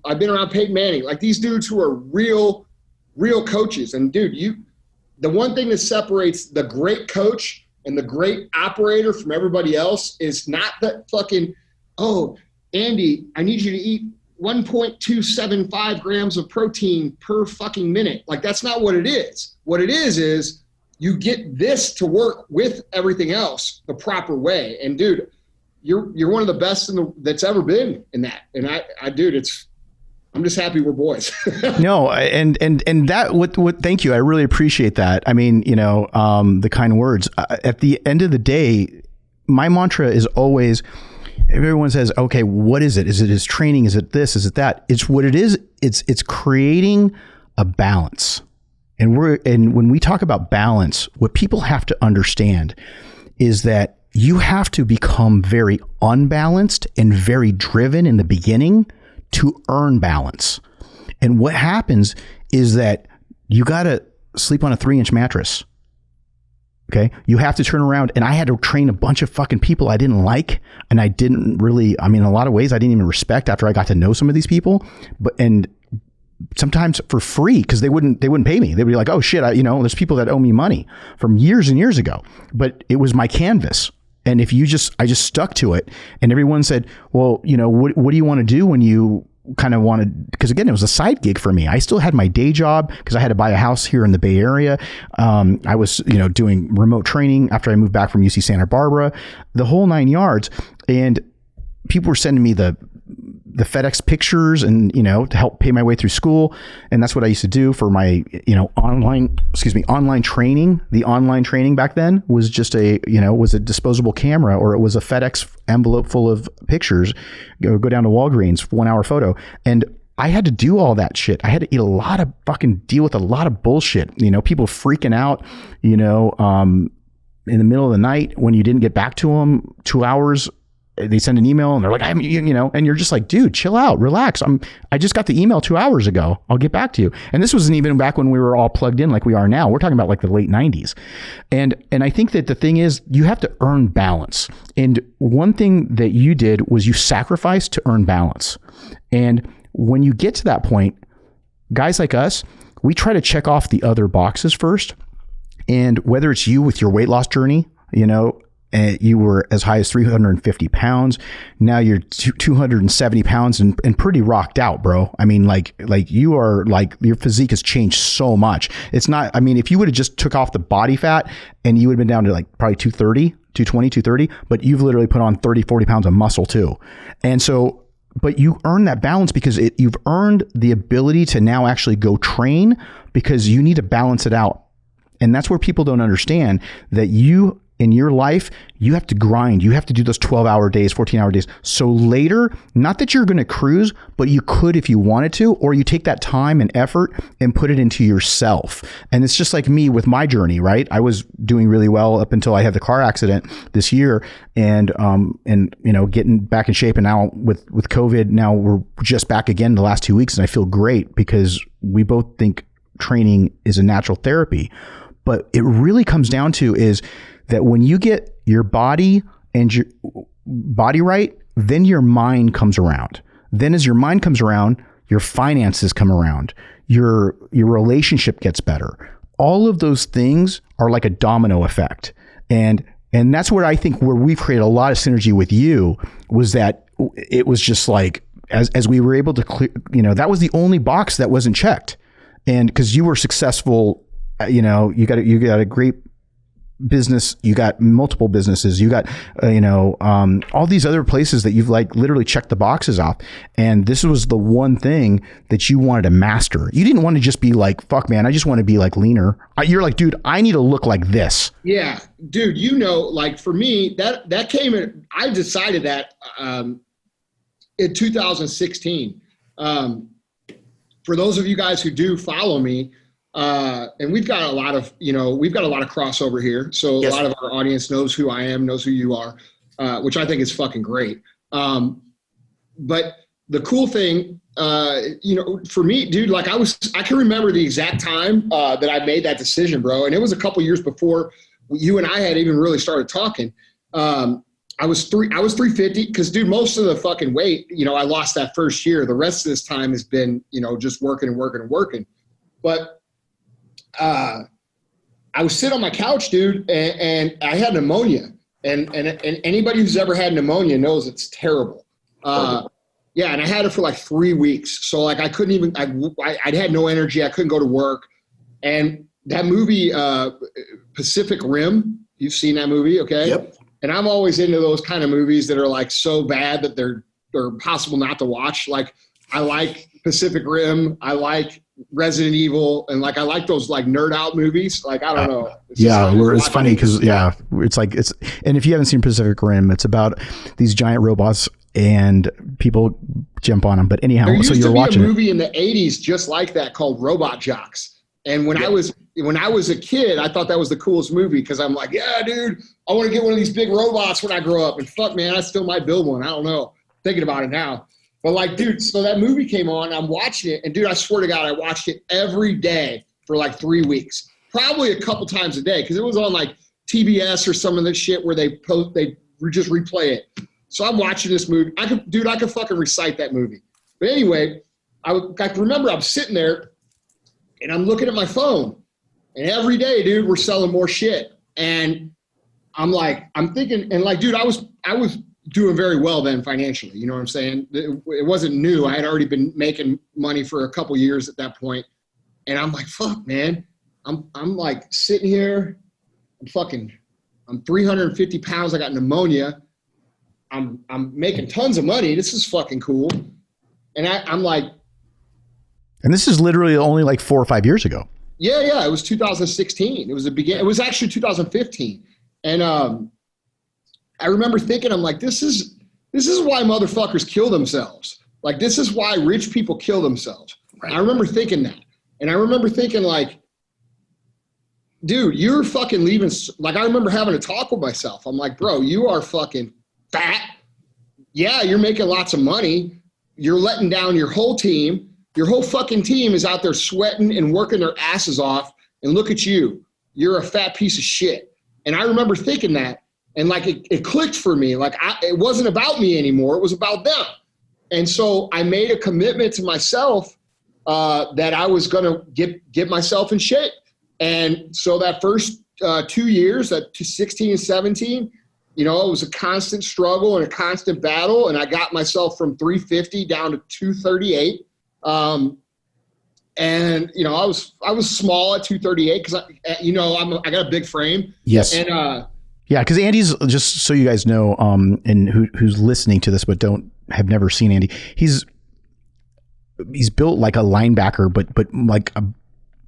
I've been around Peyton Manning, these dudes who are real coaches. And dude, the one thing that separates the great coach and the great operator from everybody else is not that fucking, oh, Andy, I need you to eat 1.275 grams of protein per fucking minute. Like, that's not what it is. What it is you get this to work with everything else the proper way. And dude, you're one of the best that's ever been in that. And dude, I'm just happy we're boys. No. And that, thank you. I really appreciate that. I mean, the kind words. At the end of the day, my mantra is always, everyone says, okay, what is it? Is it his training? Is it this? Is it that? It's what it is. It's creating a balance. And when we talk about balance, what people have to understand is that you have to become very unbalanced and very driven in the beginning to earn balance. And what happens is that you got to sleep on a 3-inch mattress. Okay. You have to turn around, and I had to train a bunch of fucking people I didn't like. And I didn't really, in a lot of ways I didn't even respect after I got to know some of these people, and sometimes for free, because they wouldn't pay me. They'd be like, oh shit, there's people that owe me money from years and years ago, but it was my canvas. And I just stuck to it. And everyone said, well, what do you want to do when you kind of wanted, because again, it was a side gig for me. I still had my day job because I had to buy a house here in the Bay Area. I was, doing remote training after I moved back from UC Santa Barbara, the whole 9 yards. And people were sending me the FedEx pictures and, to help pay my way through school. And that's what I used to do for my, online training. The online training back then was just was a disposable camera, or it was a FedEx envelope full of pictures, go down to Walgreens, 1 hour photo. And I had to do all that shit. I had to deal with a lot of bullshit, people freaking out, in the middle of the night when you didn't get back to them 2 hours. They send an email and they're like, and you're just like, dude, chill out, relax. I just got the email 2 hours ago. I'll get back to you. And this wasn't even back when we were all plugged in like we are now. We're talking about like the late 90s. And I think that the thing is, you have to earn balance. And one thing that you did was you sacrificed to earn balance. And when you get to that point, guys like us, we try to check off the other boxes first. And whether it's you with your weight loss journey, and you were as high as 350 pounds. Now you're 270 pounds and pretty rocked out, bro. I mean, like you are, like, your physique has changed so much. It's not, if you would have just took off the body fat and you would have been down to like probably 230, but you've literally put on 30, 40 pounds of muscle too. And so, but you earn that balance because you've earned the ability to now actually go train, because you need to balance it out. And that's where people don't understand that in your life, you have to grind. You have to do those 12-hour days, 14-hour days. So later, not that you're going to cruise, but you could if you wanted to, or you take that time and effort and put it into yourself. And it's just like me with my journey, right? I was doing really well up until I had the car accident this year, and getting back in shape. And now with COVID, now we're just back again the last 2 weeks, and I feel great because we both think training is a natural therapy. But it really comes down to is that when you get your body and your body right, then your mind comes around. Then as your mind comes around, your finances come around, your relationship gets better. All of those things are like a domino effect. And that's where I think where we've created a lot of synergy with you was that it was just like, as we were able to clear, that was the only box that wasn't checked. And because you were successful, you got a great business, you got multiple businesses, you got all these other places that you've like literally checked the boxes off, and this was the one thing that you wanted to master. You didn't want to just be like, fuck man, I just want to be like leaner. You're like, dude, I need to look like this. Yeah, dude, like for me, that came in, I decided that in 2016. For those of you guys who do follow me, and we've got a lot of crossover here. So yes. A lot of our audience knows who I am, knows who you are, which I think is fucking great. But the cool thing, for me, dude, like I can remember the exact time that I made that decision, bro. And it was a couple years before you and I had even really started talking. I was 350 because, dude, most of the fucking weight, I lost that first year. The rest of this time has been, just working and working and working. But I was sitting on my couch, dude, and I had pneumonia. And anybody who's ever had pneumonia knows it's terrible. Yeah, and I had it for like 3 weeks. So like I couldn't even, I had no energy. I couldn't go to work. And that movie, Pacific Rim, you've seen that movie, okay? Yep. And I'm always into those kind of movies that are like so bad that they're impossible not to watch. Like I like Pacific Rim, I like Resident Evil, and like I like those like nerd out movies. Like I don't know. It's funny because and if you haven't seen Pacific Rim, it's about these giant robots and people jump on them. But anyhow, there used so you're to be watching a movie in the 80s just like that called Robot Jocks. And when I was a kid, I thought that was the coolest movie because I'm like, yeah, dude, I want to get one of these big robots when I grow up. And fuck, man, I still might build one. I don't know. Thinking about it now. But like, dude, so that movie came on. I'm watching it. And dude, I swear to God, I watched it every day for like 3 weeks. Probably a couple times a day because it was on like TBS or some of the shit where they just replay it. So I'm watching this movie. I could fucking recite that movie. But anyway, I remember I'm sitting there and I'm looking at my phone. And every day, dude, we're selling more shit. And I'm thinking, and like, dude, I was doing very well then financially. You know what I'm saying? It wasn't new. I had already been making money for a couple years at that point. And I'm like, fuck, man. I'm like sitting here. I'm 350 pounds. I got pneumonia. I'm making tons of money. This is fucking cool. And I'm like, and this is literally only like 4 or 5 years ago. Yeah. It was 2016. It was actually 2015. And I remember thinking, I'm like, this is why motherfuckers kill themselves. Like, this is why rich people kill themselves. Right. I remember thinking that. And I remember thinking like, dude, you're fucking leaving. Like, I remember having a talk with myself. I'm like, bro, you are fucking fat. Yeah, you're making lots of money. You're letting down your whole team. Your whole fucking team is out there sweating and working their asses off. And look at you. You're a fat piece of shit. And I remember thinking that. And like, it clicked for me. Like, it wasn't about me anymore. It was about them. And so I made a commitment to myself that I was going to get myself in shape. And so that first 2 years, that 16 and 17, you know, it was a constant struggle and a constant battle. And I got myself from 350 down to 238. And you know, I was small at 238 because I got a big frame. Yes. And yeah, because Andy's, just so you guys know, and who's listening to this but have never seen Andy, he's built like a linebacker, but like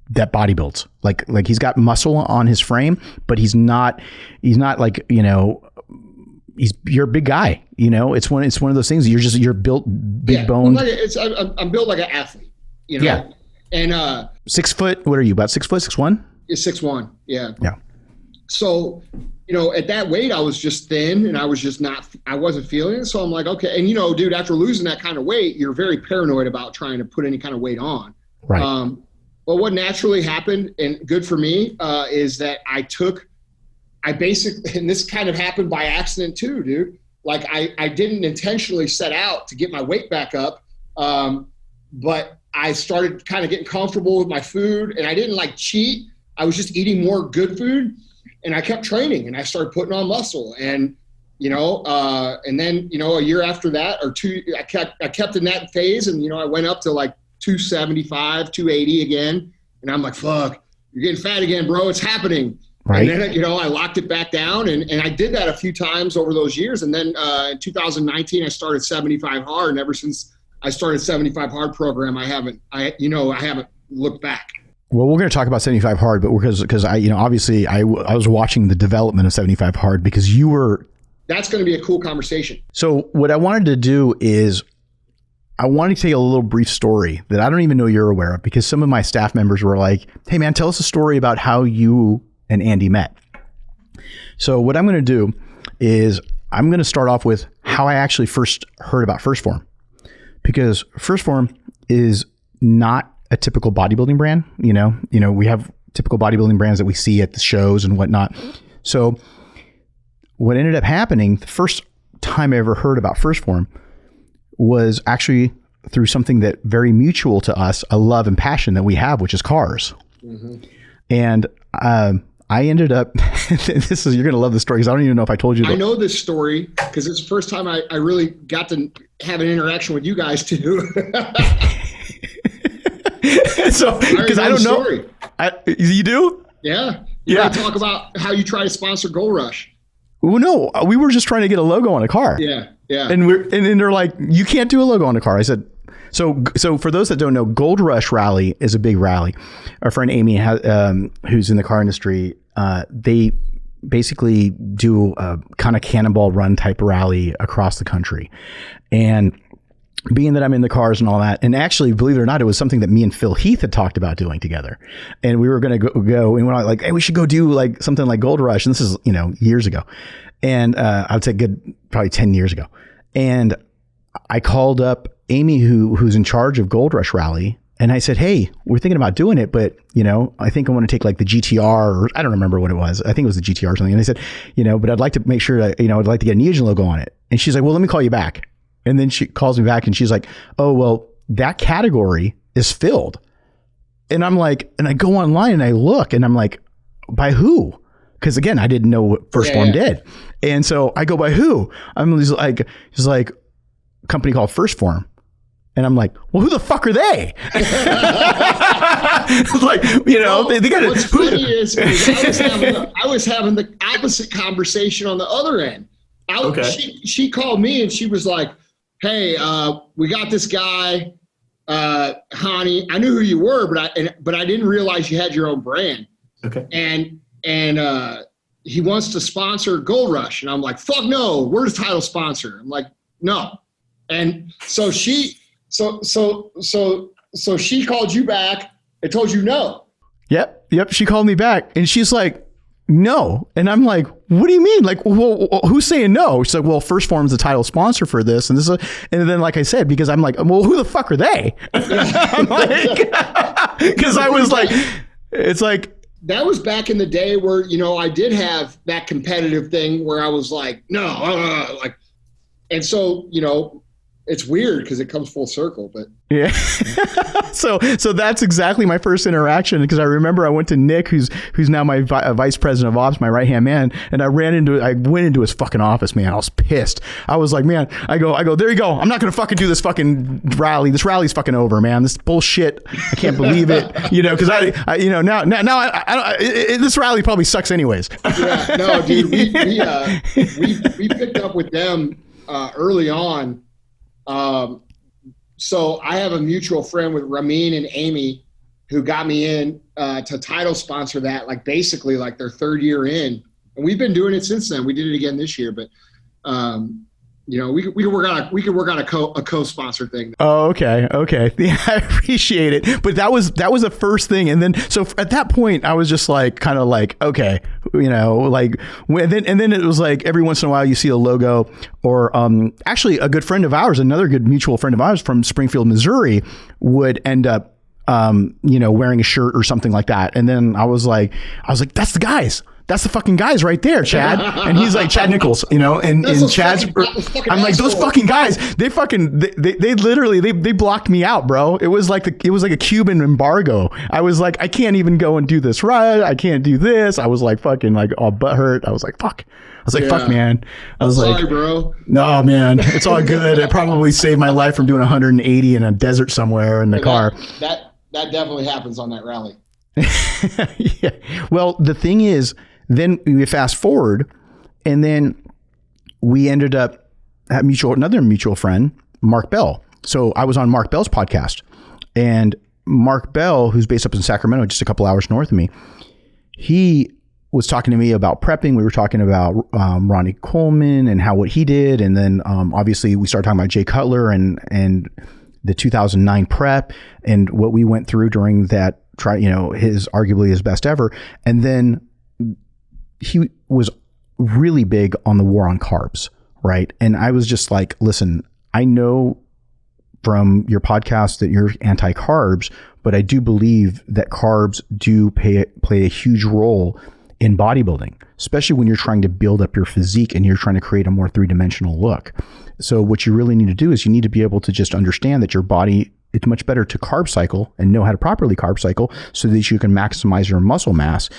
that body builds. Like he's got muscle on his frame, but he's not like, you know, you're a big guy. You know, it's one of those things. You're built big boned. I'm built like an athlete. You know. Yeah. And 6 foot. What are you? About 6 foot? 6'1"? It's 6'1". Yeah. Yeah. So, you know, at that weight, I was just thin and I wasn't feeling it. So I'm like, okay. And, you know, dude, after losing that kind of weight, you're very paranoid about trying to put any kind of weight on. Right. But what naturally happened, and good for me, is that I basically, and this kind of happened by accident too, dude. Like I didn't intentionally set out to get my weight back up. But I started kind of getting comfortable with my food and I didn't like cheat. I was just eating more good food. And I kept training and I started putting on muscle and, you know, and then, you know, a year after that or two, I kept in that phase and, you know, I went up to like 275, 280 again. And I'm like, fuck, you're getting fat again, bro. It's happening. Right. And then, you know, I locked it back down and I did that a few times over those years. And then in 2019, I started 75 hard. And ever since I started 75 hard program, I haven't looked back. Well, we're going to talk about 75 hard, but because I, you know, obviously I was watching the development of 75 hard because you were. That's going to be a cool conversation. So what I wanted to do is I wanted to tell you a little brief story that I don't even know you're aware of because some of my staff members were like, hey man, tell us a story about how you and Andy met. So what I'm going to do is I'm going to start off with how I actually first heard about Phorm, because Phorm is not a typical bodybuilding brand. You know, we have typical bodybuilding brands that we see at the shows and whatnot. So what ended up happening, the first time I ever heard about Phorm was actually through something that very mutual to us, a love and passion that we have, which is cars. Mm-hmm. And I ended up this is, you're going to love the story because I don't even know if I told you. I know this story because it's the first time I really got to have an interaction with you guys too. So, because I don't know. You do? Yeah. You talk about how you try to sponsor Gold Rush. Well, no, we were just trying to get a logo on a car. Yeah. And then they're like, you can't do a logo on a car. I said, so for those that don't know, Gold Rush Rally is a big rally. Our friend Amy, who's in the car industry, they basically do a kind of cannonball run type rally across the country. And being that I'm in the cars and all that, and actually, believe it or not, it was something that me and Phil Heath had talked about doing together. And we were going to go and we're like, hey, we should go do like something like Gold Rush. And this is, years ago. And I would say probably 10 years ago. And I called up Amy, who's in charge of Gold Rush Rally. And I said, hey, we're thinking about doing it, but, I think I want to take like the GTR, or I don't remember what it was. I think it was the GTR or something. And I said, but I'd like to make sure that, I'd like to get a Neogen logo on it. And she's like, well, let me call you back. And then she calls me back and she's like, oh, well, that category is filled. And I'm like, and I go online and I look and I'm like, by who? Because again, I didn't know what Phorm did. And so I go, by who? I'm just like, she's like, a company called Phorm. And I'm like, well, who the fuck are they? Like, they got what's funny is I was having the opposite conversation on the other end. She called me and she was like, hey, we got this guy, Hany. I knew who you were, but I didn't realize you had your own brand. Okay. And he wants to sponsor Gold Rush. And I'm like, fuck no, we're the title sponsor. I'm like, no. And so she called you back and told you no. Yep. She called me back and she's like, no. And I'm like, what do you mean? Like, well, who's saying no? She's like, well, Phorm is the title sponsor for this. And then, like I said, because I'm like, well, who the fuck are they? I'm like, because I was like, it's like. That was back in the day where, I did have that competitive thing where I was like, no, and so, it's weird because it comes full circle, but yeah. So that's exactly my first interaction, because I remember I went to Nick, who's now my vice president of ops, my right hand man, and I went into his fucking office, man. I was pissed. I was like, man, I go, there you go. I'm not gonna fucking do this fucking rally. This rally's fucking over, man. This bullshit. I can't believe it. Because now this rally probably sucks anyways. Yeah, no, dude, we picked up with them early on. So I have a mutual friend with Rambod and Amy who got me in to title sponsor that, like basically like their third year in, and we've been doing it since then. We did it again this year, but we could work on a co-sponsor thing. Oh, okay. Yeah, I appreciate it. But that was the first thing, and then so at that point I was just like kind of like, okay, like and then it was like every once in a while you see a logo, or actually a good friend of ours, another good mutual friend of ours from Springfield, Missouri, would end up wearing a shirt or something like that, and then I was like, that's the guys. That's the fucking guys right there, Chad. And he's like, Chad Nichols, and Chad's, I'm like, those fucking guys, they literally blocked me out, bro. It was like a Cuban embargo. I was like, I can't even go and do this right. I can't do this. I was like fucking like all butthurt. I was like, fuck. I was like, fuck, man. I was sorry, like, bro. No, man, it's all good. It probably saved my life from doing 180 in a desert somewhere in the car. That definitely happens on that rally. Yeah. Well, the thing is, then we fast forward, and then we ended up at another mutual friend, Mark Bell. So I was on Mark Bell's podcast, and Mark Bell, who's based up in Sacramento, just a couple hours north of me, he was talking to me about prepping. We were talking about Ronnie Coleman and what he did. And then obviously we started talking about Jay Cutler and the 2009 prep and what we went through during that arguably his best ever. And then he was really big on the war on carbs, right? And I was just like, listen, I know from your podcast that you're anti-carbs, but I do believe that carbs do play a huge role in bodybuilding, especially when you're trying to build up your physique and you're trying to create a more three-dimensional look. So what you really need to do is you need to be able to just understand that your body, it's much better to carb cycle and know how to properly carb cycle so that you can maximize your muscle mass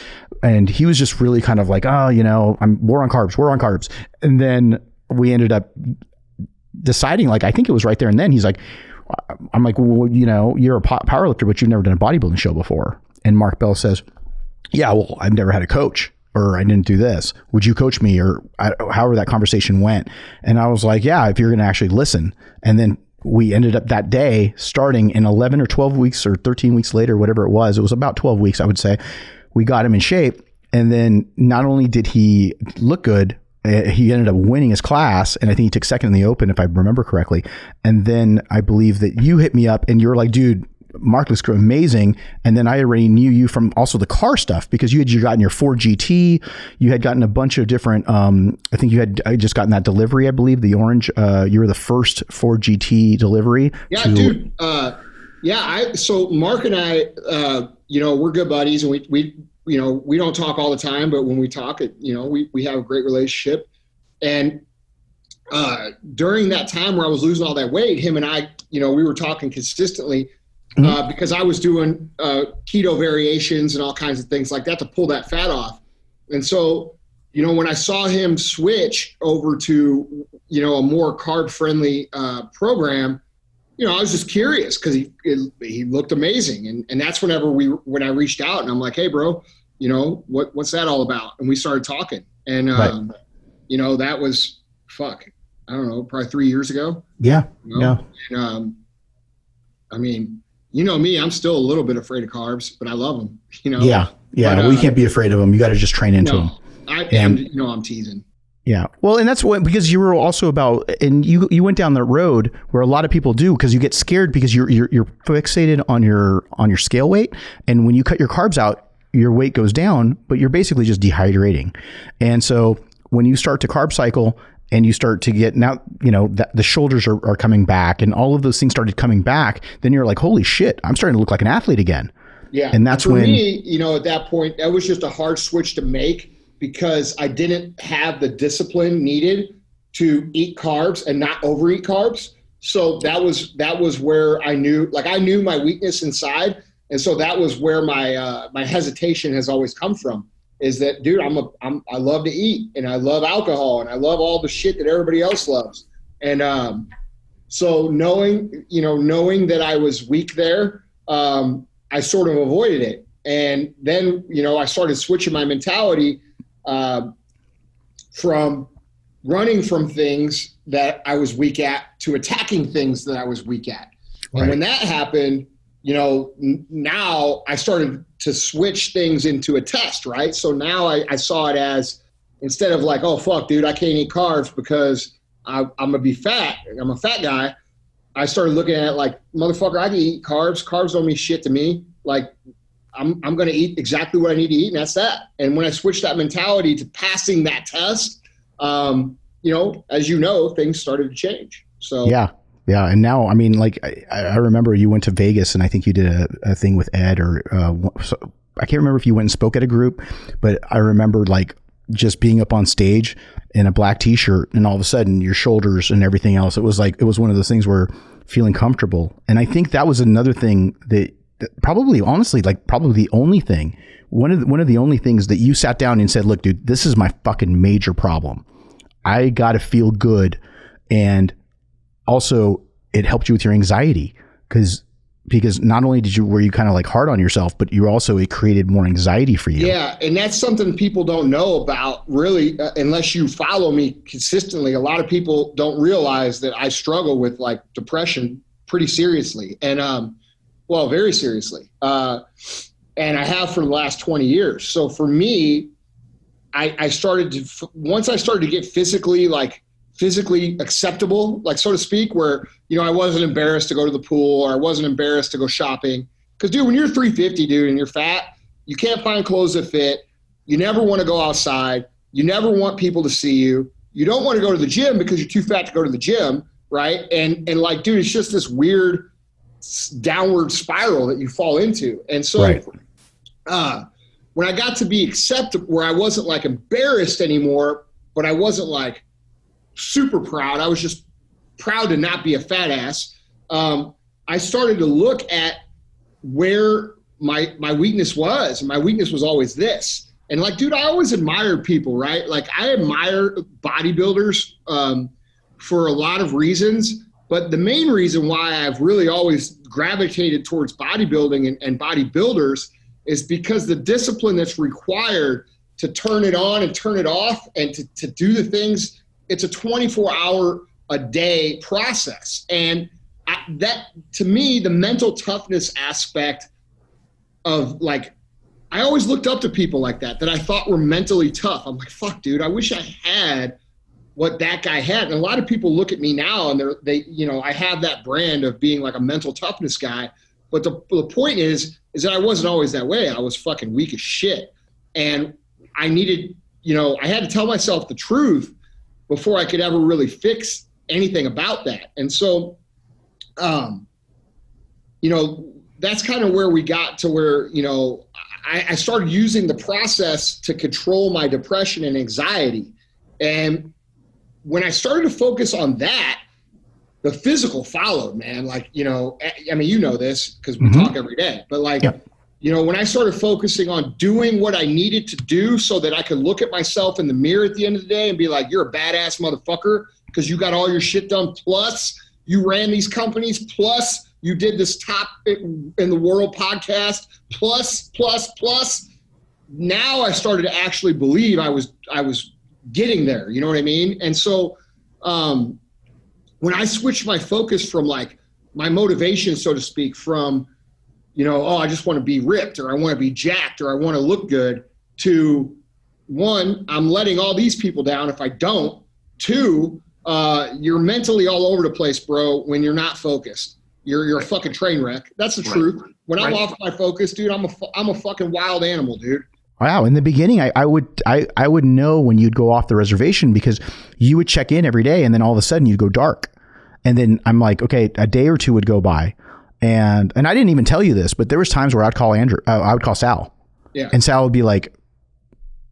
and he was just really kind of like, oh, we're on carbs. And then we ended up deciding, like, I think it was right there and then, he's like, I'm like, well, you're a powerlifter, but you've never done a bodybuilding show before. And Mark Bell says, yeah, well, I've never had a coach, or I didn't do this. Would you coach me? Or however that conversation went. And I was like, yeah, if you're going to actually listen. And then we ended up that day starting in 11 or 12 weeks or 13 weeks later, whatever it was about 12 weeks, I would say. We got him in shape. And then not only did he look good, he ended up winning his class, and I think he took second in the open, if I remember correctly. And then I believe that you hit me up and you're like, dude, Mark looks amazing. And then I already knew you from also the car stuff, because you had gotten your Ford GT, you had gotten a bunch of different, I think you had just gotten that delivery, I believe, the orange, you were the first Ford GT delivery. Yeah, dude. So Mark and I, we're good buddies, and we don't talk all the time, but when we talk, we have a great relationship. And during that time where I was losing all that weight, him and I, we were talking consistently because I was doing keto variations and all kinds of things like that to pull that fat off. And so, when I saw him switch over to, a more carb-friendly program, I was just curious because he looked amazing. And that's when I reached out and I'm like, hey, bro, what's that all about? And we started talking. And, that was, I don't know, probably 3 years ago. Yeah. Yeah. And, I mean, me, I'm still a little bit afraid of carbs, but I love them, Yeah. Yeah. But, we can't be afraid of them. You got to just train into them. I'm teasing. Yeah. Well, and that's what, because you were also about, and you went down the road where a lot of people do, because you get scared because you're fixated on your scale weight. And when you cut your carbs out, your weight goes down, but you're basically just dehydrating. And so when you start to carb cycle and you start to get now, the shoulders are coming back and all of those things started coming back, then you're like, holy shit, I'm starting to look like an athlete again. Yeah. And that's for when me, at that point, that was just a hard switch to make, because I didn't have the discipline needed to eat carbs and not overeat carbs. So that was where I knew my weakness inside. And so that was where my hesitation has always come from, is that, dude, I love to eat, and I love alcohol, and I love all the shit that everybody else loves. And so knowing that I was weak there, I sort of avoided it. And then, I started switching my mentality from running from things that I was weak at to attacking things that I was weak at. Right. And when that happened, now I started to switch things into a test, right? So now I saw it as, instead of like, oh, fuck, dude, I can't eat carbs because I'm going to be fat. I'm a fat guy. I started looking at it like, motherfucker, I can eat carbs. Carbs don't mean shit to me. Like, I'm going to eat exactly what I need to eat, and that's that. And when I switched that mentality to passing that test, as things started to change. So yeah. And now, I mean, like, I remember you went to Vegas, and I think you did a thing with Ed, or I can't remember if you went and spoke at a group, but I remember like just being up on stage in a black t-shirt, and all of a sudden your shoulders and everything else. It was one of those things where feeling comfortable. And I think that was another thing that probably, honestly, like probably the only thing, one of the only things that you sat down and said, look, dude, this is my fucking major problem. I got to feel good. And also it helped you with your anxiety, because not only were you kind of like hard on yourself, but it created more anxiety for you. Yeah. And that's something people don't know about, really, unless you follow me consistently. A lot of people don't realize that I struggle with like depression pretty seriously. And, very seriously. And I have for the last 20 years. So for me, once I started to get physically acceptable, like, so to speak, where, I wasn't embarrassed to go to the pool, or I wasn't embarrassed to go shopping. Cause dude, when you're 350, dude, and you're fat, you can't find clothes that fit. You never want to go outside. You never want people to see you. You don't want to go to the gym because you're too fat to go to the gym. Right. And like, dude, it's just this weird downward spiral that you fall into. And so, right. When I got to be accepted, where I wasn't like embarrassed anymore, but I wasn't like super proud, I was just proud to not be a fat ass. I started to look at where my weakness was, and my weakness was always this. And like, dude, I always admired people, right? Like I admire bodybuilders for a lot of reasons, but the main reason why I've really always gravitated towards bodybuilding and bodybuilders is because the discipline that's required to turn it on and turn it off and to do the things, it's a 24-hour a day process. And that, to me, the mental toughness aspect of like, I always looked up to people like that I thought were mentally tough. I'm like, fuck, dude, I wish I had what that guy had. And a lot of people look at me now and they, you know, I have that brand of being like a mental toughness guy. But the point is that I wasn't always that way. I was fucking weak as shit. And I needed, you know, I had to tell myself the truth before I could ever really fix anything about that. And so, you know, that's kind of where we got to where, you know, I started using the process to control my depression and anxiety. And when I started to focus on that, the physical followed, man. Like, you know, I mean, you know this because we talk every day, but like, you know, when I started focusing on doing what I needed to do so that I could look at myself in the mirror at the end of the day and be like, you're a badass motherfucker because you got all your shit done. Plus you ran these companies. Plus you did this top in the world podcast, plus. Now I started to actually believe I was getting there. You know what I mean? And so when I switched my focus from like my motivation, so to speak, from, you know, oh, I just want to be ripped or I want to be jacked or I want to look good, to one, I'm letting all these people down if I don't. Two, you're mentally all over the place, bro, when you're not focused. You're a fucking train wreck. That's the truth. When I'm off my focus, dude, I'm a fucking wild animal, dude. Wow. In the beginning, I would know when you'd go off the reservation because you would check in every day and then all of a sudden you'd go dark. And then I'm like, okay, a day or two would go by. And I didn't even tell you this, but there was times where I'd call I would call Sal. Yeah. And Sal would be like,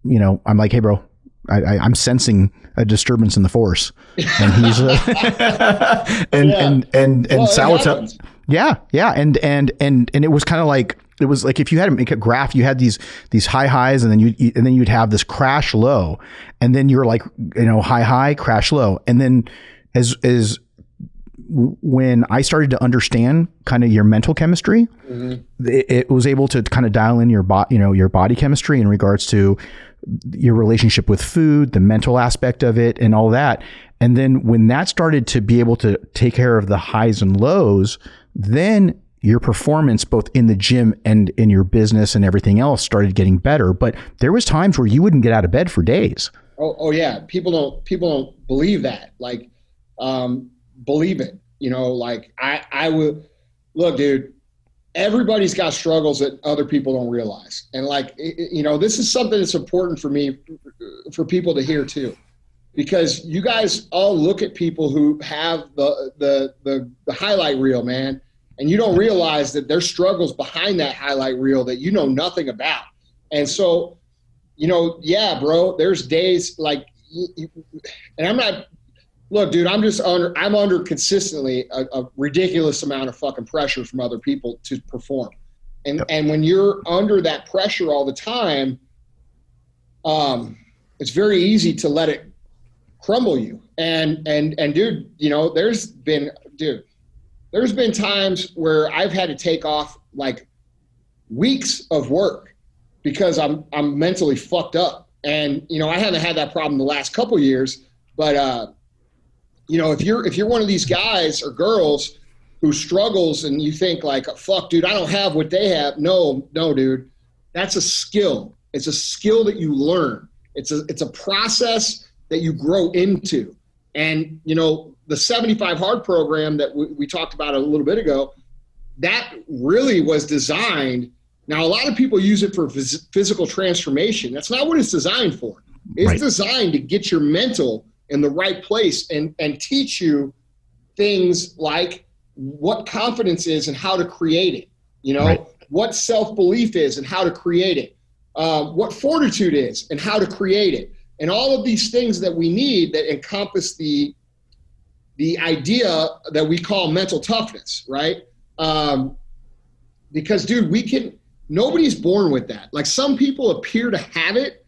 you know, I'm like, hey bro, I'm sensing a disturbance in the force. And he's and Sal would tell, yeah. And it was kind of like, it was like if you had to make a graph, you had these high highs and then you'd have this crash low, and then you're like, you know, high, crash low. And then as when I started to understand kind of your mental chemistry, it was able to kind of dial in your body chemistry in regards to your relationship with food, the mental aspect of it and all that. And then when that started to be able to take care of the highs and lows, then your performance both in the gym and in your business and everything else started getting better. But there was times where you wouldn't get out of bed for days. Oh yeah. People don't believe that. Like, believe it, you know, like I would look, dude, everybody's got struggles that other people don't realize. And like, you know, this is something that's important for me, for people to hear too, because you guys all look at people who have the highlight reel, man. And you don't realize that there's struggles behind that highlight reel that you know nothing about. And so, you know, yeah, bro, there's days like, and I'm not, look, dude, I'm under consistently a ridiculous amount of fucking pressure from other people to perform. And when you're under that pressure all the time, it's very easy to let it crumble you. And dude, you know, there's been times where I've had to take off like weeks of work because I'm mentally fucked up. And, you know, I haven't had that problem the last couple of years, but, you know, if you're one of these guys or girls who struggles and you think like, fuck, dude, I don't have what they have. No, dude, that's a skill. It's a skill that you learn. It's a process that you grow into. And, you know, the 75 Hard program that we talked about a little bit ago, that really was designed. Now, a lot of people use it for physical transformation. That's not what it's designed for. It's designed to get your mental in the right place and teach you things like what confidence is and how to create it. You know, what self-belief is and how to create it. What fortitude is and how to create it. And all of these things that we need that encompass the idea that we call mental toughness, right? Because, dude, nobody's born with that. Like some people appear to have it,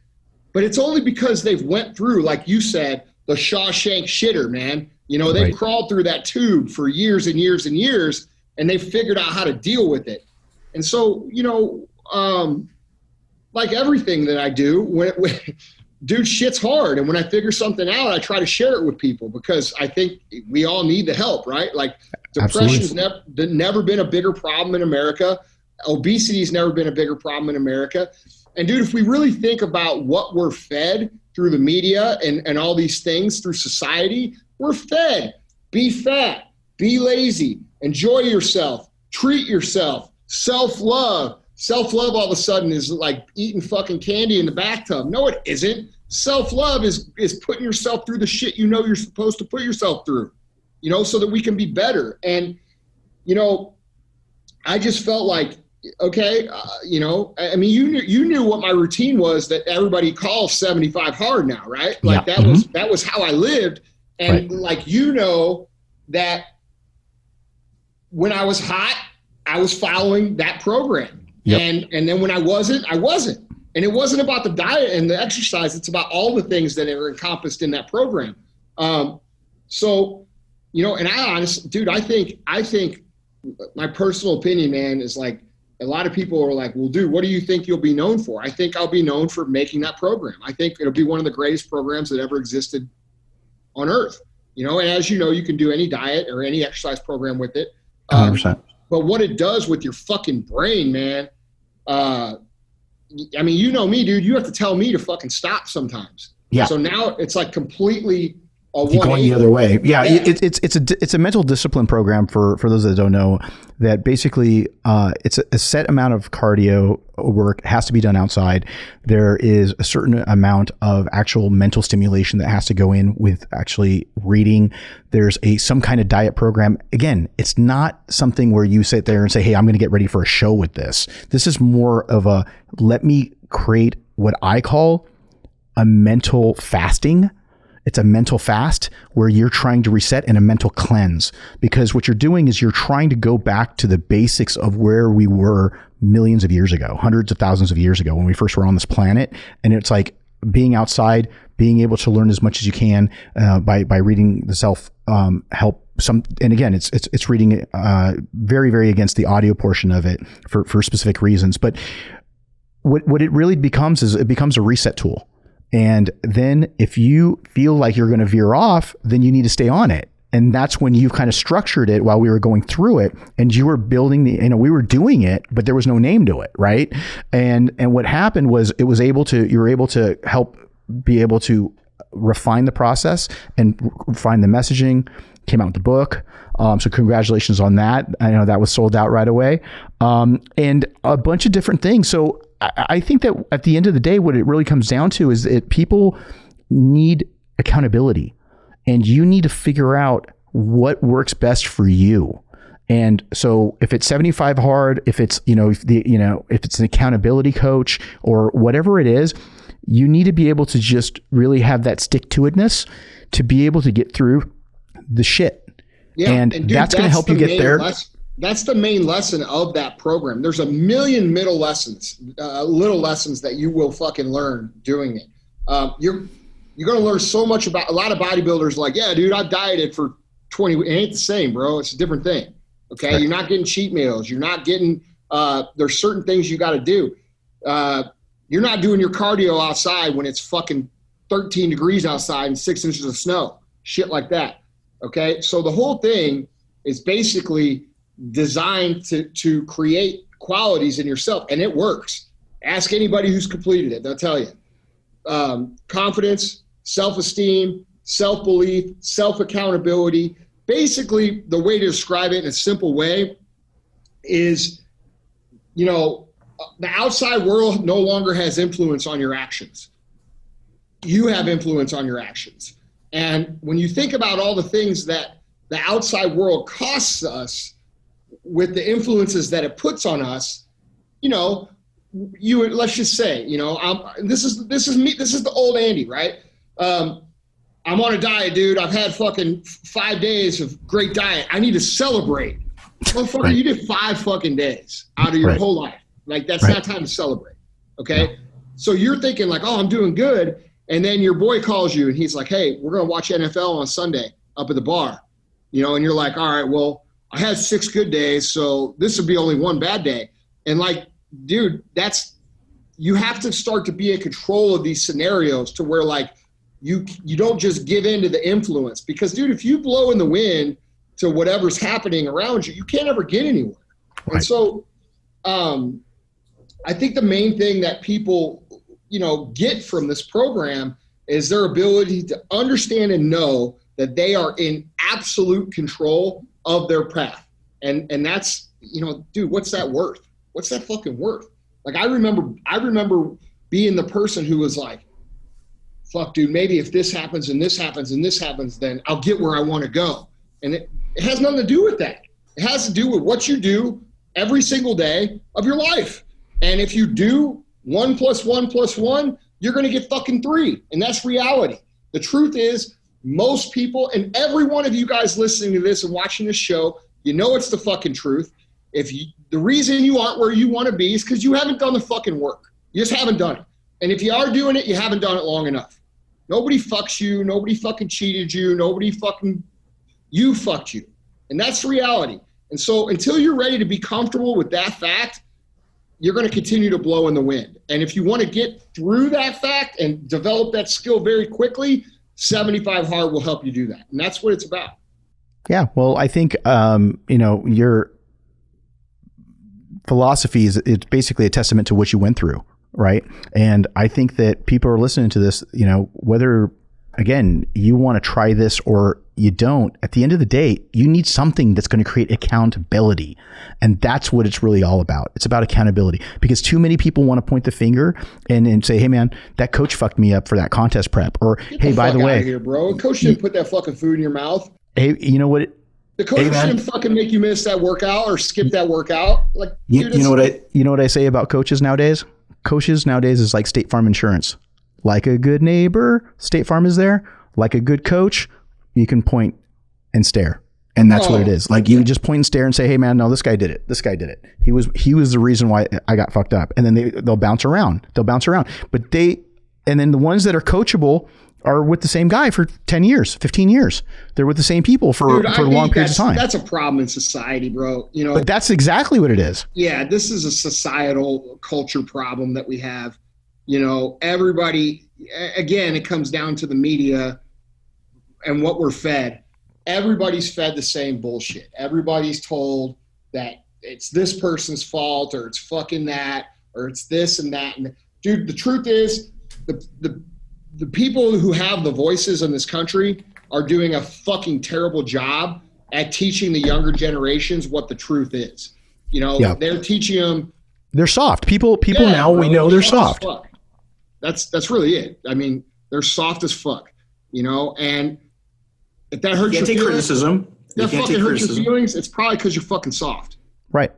but it's only because they've went through, like you said, the Shawshank shitter, man. You know, they've crawled through that tube for years and years and years, and they figured out how to deal with it. And so, you know, like everything that I do, dude, shit's hard. And when I figure something out, I try to share it with people because I think we all need the help, right? Like depression's never been a bigger problem in America. Obesity's never been a bigger problem in America. And dude, if we really think about what we're fed through the media and all these things through society, we're fed. Be fat, be lazy, enjoy yourself, treat yourself, self-love. Self-love all of a sudden is like eating fucking candy in the bathtub. No, it isn't. Self-love is putting yourself through the shit you know you're supposed to put yourself through, you know, so that we can be better. And, you know, I just felt like, okay, you know, I mean, you knew what my routine was that everybody calls 75 hard now, right? Like that was how I lived. And like, you know, that when I was hot, I was following that program. And then when I wasn't. And it wasn't about the diet and the exercise. It's about all the things that are encompassed in that program. So, you know, and I think my personal opinion, man, is like a lot of people are like, well, dude, what do you think you'll be known for? I think I'll be known for making that program. I think it'll be one of the greatest programs that ever existed on earth. You know, and as you know, you can do any diet or any exercise program with it. 100%. But what it does with your fucking brain, man, I mean, you know me, dude, you have to tell me to fucking stop sometimes. Yeah. So now it's like completely going the other way. Yeah. It's a mental discipline program for those that don't know, that basically it's a set amount of cardio work has to be done outside. There is a certain amount of actual mental stimulation that has to go in with actually reading. There's some kind of diet program. Again, it's not something where you sit there and say, hey, I'm going to get ready for a show with this. This is more of let me create what I call a mental fasting. It's a mental fast where you're trying to reset and a mental cleanse, because what you're doing is you're trying to go back to the basics of where we were millions of years ago, hundreds of thousands of years ago when we first were on this planet. And it's like being outside, being able to learn as much as you can by reading the self help. And again, it's reading very, very against the audio portion of it for specific reasons. But what it really becomes is it becomes a reset tool. And then if you feel like you're going to veer off, then you need to stay on it. And that's when you've kind of structured it while we were going through it, and you were building we were doing it, but there was no name to it. Right. And what happened was you were able to help be able to refine the process and refine the messaging. Came out with the book. So congratulations on that. I know that was sold out right away. And a bunch of different things. So I think that at the end of the day, what it really comes down to is that people need accountability, and you need to figure out what works best for you. And so if it's 75 hard, if it's, if it's an accountability coach or whatever it is, you need to be able to just really have that stick-to-itness to be able to get through the shit. Yeah, and dude, that's going to help you get there. That's the main lesson of that program. There's a million little lessons that you will fucking learn doing it. You're going to learn so much about a lot of bodybuilders. Like, yeah, dude, I've dieted for 20. It ain't the same, bro. It's a different thing. Okay, right. You're not getting cheat meals. You're not getting. There's certain things you got to do. You're not doing your cardio outside when it's fucking 13 degrees outside and 6 inches of snow. Shit like that. Okay, so the whole thing is basically designed to create qualities in yourself, and it works. Ask anybody who's completed it, they'll tell you. Confidence, self-esteem, self-belief, self-accountability. Basically, the way to describe it in a simple way is, the outside world no longer has influence on your actions. You have influence on your actions. And when you think about all the things that the outside world costs us with the influences that it puts on us, let's just say, this is me. This is the old Andy, right? I'm on a diet, dude. I've had fucking 5 days of great diet. I need to celebrate. Motherfucker, right. You did 5 fucking days out of your whole life. Like, that's not time to celebrate. Okay. No. So you're thinking like, oh, I'm doing good. And then your boy calls you and he's like, hey, we're going to watch NFL on Sunday up at the bar, you know, and you're like, all right, well, I had 6 good days, so this would be only 1 bad day. And like, dude, you have to start to be in control of these scenarios to where like you don't just give in to the influence, because dude, if you blow in the wind to whatever's happening around you, you can't ever get anywhere. Right. And so I think the main thing that people, you know, get from this program is their ability to understand and know that they are in absolute control of their path. And that's, you know, dude, what's that worth? What's that fucking worth? Like, I remember being the person who was like, fuck, dude, maybe if this happens and this happens and this happens, then I'll get where I want to go. And it has nothing to do with that. It has to do with what you do every single day of your life. And if you do 1 + 1 + 1, you're going to get fucking 3. And that's reality. The truth is, most people, and every one of you guys listening to this and watching this show, you know it's the fucking truth. The reason you aren't where you want to be is because you haven't done the fucking work. You just haven't done it. And if you are doing it, you haven't done it long enough. Nobody fucks you. Nobody fucking cheated you. You fucked you. And that's the reality. And so until you're ready to be comfortable with that fact, you're going to continue to blow in the wind. And if you want to get through that fact and develop that skill very quickly, 75 Hard will help you do that. And that's what it's about. Yeah. Well, I think, you know, your philosophy it's basically a testament to what you went through. Right. And I think that people are listening to this, you know, whether, again, you want to try this or you don't, at the end of the day, you need something that's going to create accountability. And that's what it's really all about. It's about accountability, because too many people want to point the finger and say, hey man, that coach fucked me up for that contest prep. Or, hey, by the way, out of here, bro, coach didn't put that fucking food in your mouth. Hey, you know what? The coach shouldn't fucking make you miss that workout or skip that workout. Like, you know what I say about coaches nowadays? Coaches nowadays is like State Farm insurance. Like a good neighbor, State Farm is there. Like a good coach, you can point and stare. And that's what it is. Like, you just point and stare and say, hey man, no, this guy did it. This guy did it. He was the reason why I got fucked up. And then they'll bounce around. But and then the ones that are coachable are with the same guy for 10 years, 15 years. They're with the same people for long periods of time. That's a problem in society, bro. You know, but that's exactly what it is. Yeah. This is a societal culture problem that we have. You know, everybody, again, it comes down to the media and what we're fed. Everybody's fed the same bullshit. Everybody's told that it's this person's fault, or it's fucking that, or it's this and that. And dude, the truth is, the people who have the voices in this country are doing a fucking terrible job at teaching the younger generations what the truth is. You know, they're teaching them. They're soft. People now, we know they're soft. That's really it. I mean, they're soft as fuck, you know, and if that hurts your feelings, criticism. That fucking hurts your feelings, it's probably because you're fucking soft. Right.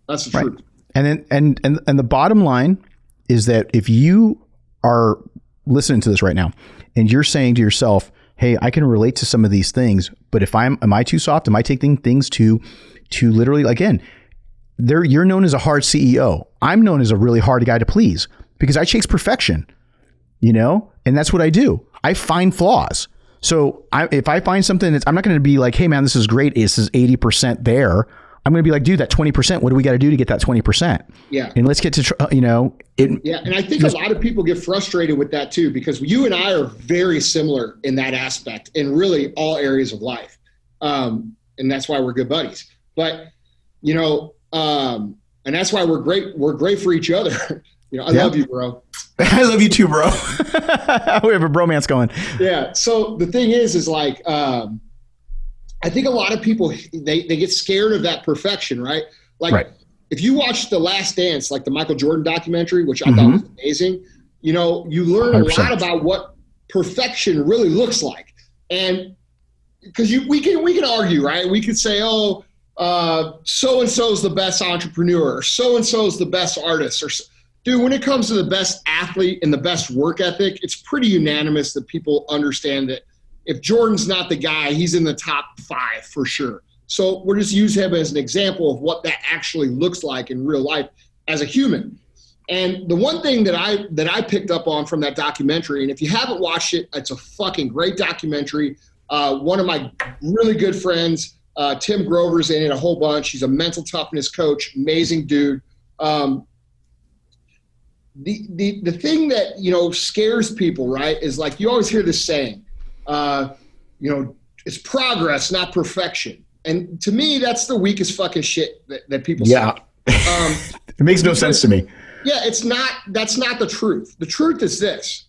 That's the truth. And then and the bottom line is that if you are listening to this right now and you're saying to yourself, hey, I can relate to some of these things, but am I too soft? Am I taking things to literally, again, you're known as a hard CEO. I'm known as a really hard guy to please because I chase perfection, you know, and that's what I do. I find flaws. So if I find something I'm not going to be like, hey man, this is great. This is 80% there. I'm going to be like, dude, that 20%, what do we got to do to get that 20%? Yeah. And let's get to, you know. Yeah. And I think a lot of people get frustrated with that too, because you and I are very similar in that aspect in really all areas of life. And that's why we're good buddies. But, you know, and that's why we're great for each other. You know, I love you, bro. I love you too, bro. We have a bromance going. Yeah. So the thing is like, I think a lot of people, they get scared of that perfection, right? Like if you watch The Last Dance, like the Michael Jordan documentary, which I thought was amazing, you know, you learn 100%. A lot about what perfection really looks like. And because we can argue, right? We could say, oh, so-and-so's the best entrepreneur, or so-and-so's the best artist, or dude, when it comes to the best athlete and the best work ethic, it's pretty unanimous that people understand that if Jordan's not the guy, he's in the top 5 for sure. So we'll just use him as an example of what that actually looks like in real life. as a human. And the one thing that I picked up on from that documentary, and if you haven't watched it, it's a fucking great documentary. One of my really good friends, Tim Grover's in it a whole bunch. He's a mental toughness coach, amazing dude. The thing that, you know, scares people, right, is like you always hear this saying, you know, it's progress, not perfection. And to me, that's the weakest fucking shit that people say. It makes no sense to me. Yeah, that's not the truth. The truth is this.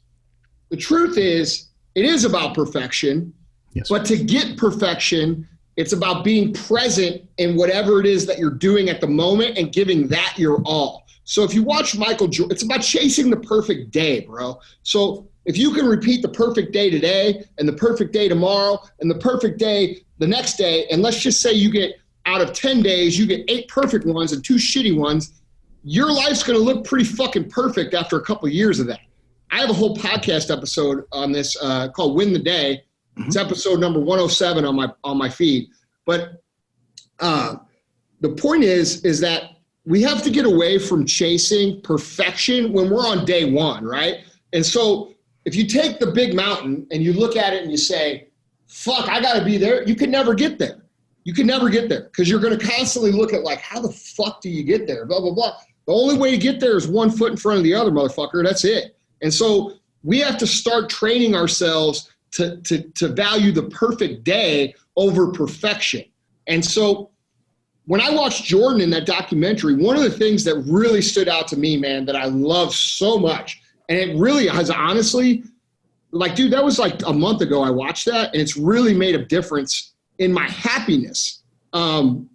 The truth is it is about perfection, yes. But to get perfection, it's about being present in whatever it is that you're doing at the moment and giving that your all. So if you watch Michael Jordan, it's about chasing the perfect day, bro. So if you can repeat the perfect day today and the perfect day tomorrow and the perfect day the next day, and let's just say you get out of 10 days, you get 8 perfect ones and 2 shitty ones, your life's going to look pretty fucking perfect after a couple of years of that. I have a whole podcast episode on this called Win the Day. It's episode number 107 on my feed. But the point is that we have to get away from chasing perfection when we're on day one, right? And so if you take the big mountain and you look at it and you say, fuck, I got to be there, you can never get there. You can never get there because you're going to constantly look at like, how the fuck do you get there? Blah, blah, blah. The only way to get there is one foot in front of the other, motherfucker. That's it. And so we have to start training ourselves to value the perfect day over perfection. And so when I watched Jordan in that documentary, one of the things that really stood out to me, man, that I love so much, and it really has honestly, like, dude, that was like a month ago I watched that, and it's really made a difference in my happiness. And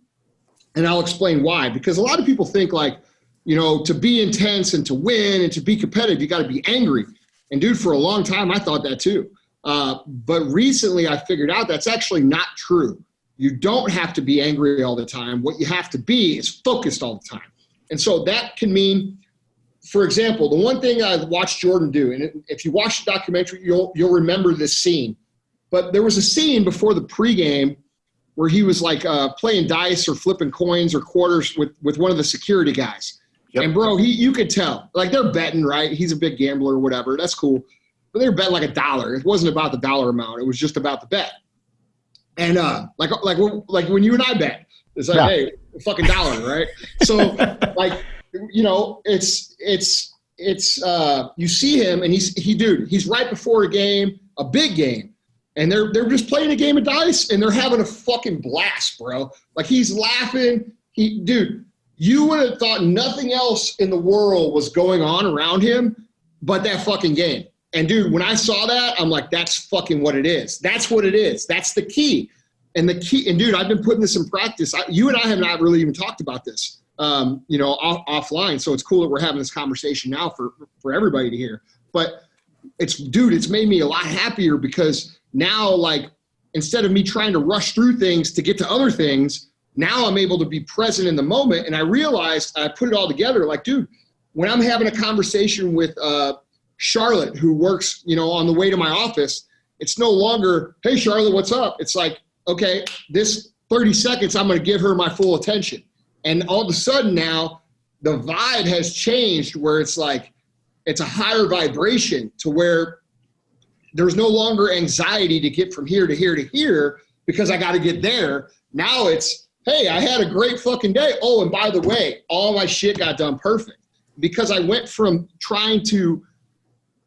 I'll explain why. Because a lot of people think like, you know, to be intense and to win and to be competitive, you got to be angry. And dude, for a long time, I thought that too. But recently I figured out that's actually not true. You don't have to be angry all the time. What you have to be is focused all the time. And so that can mean, for example, the one thing I watched Jordan do, and if you watch the documentary, you'll remember this scene. But there was a scene before the pregame where he was like playing dice or flipping coins or quarters with one of the security guys. Yep. And bro, you could tell, like they're betting, right? He's a big gambler or whatever. That's cool. But they were betting like $1. It wasn't about the dollar amount. It was just about the bet. And like when you and I bet, it's like, hey, fucking $1, right? So like, you know, it's you see him and he's right before a game, a big game. And they're just playing a game of dice and they're having a fucking blast, bro. Like he's laughing. Dude, you would have thought nothing else in the world was going on around him but that fucking game. And dude, when I saw that, I'm like, that's fucking what it is. That's what it is. That's the key. And dude, I've been putting this in practice. You and I have not really even talked about this, you know, offline. So it's cool that we're having this conversation now for everybody to hear. But it's made me a lot happier because now, like, instead of me trying to rush through things to get to other things, now I'm able to be present in the moment. And I realized, I put it all together, like, dude, when I'm having a conversation with Charlotte, who works, you know, on the way to my office, it's no longer, hey, Charlotte, what's up? It's like, okay, this 30 seconds, I'm going to give her my full attention. And all of a sudden now the vibe has changed where it's like, it's a higher vibration to where there's no longer anxiety to get from here to here to here because I got to get there. Now it's, hey, I had a great fucking day. Oh, and by the way, all my shit got done perfect because I went from trying to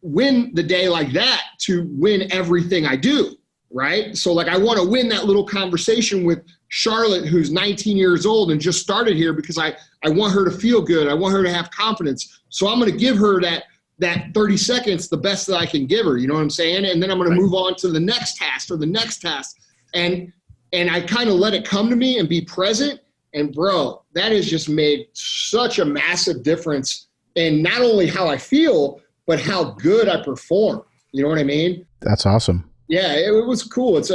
win the day like that to win everything I do, right? So like I want to win that little conversation with Charlotte, who's 19 years old and just started here because I want her to feel good. I want her to have confidence. So I'm going to give her that 30 seconds, the best that I can give her, you know what I'm saying? And then I'm going to move on to the next task or the next task. And I kind of let it come to me and be present. And bro, that has just made such a massive difference in not only how I feel, but how good I perform. You know what I mean? That's awesome. Yeah, it was cool. It's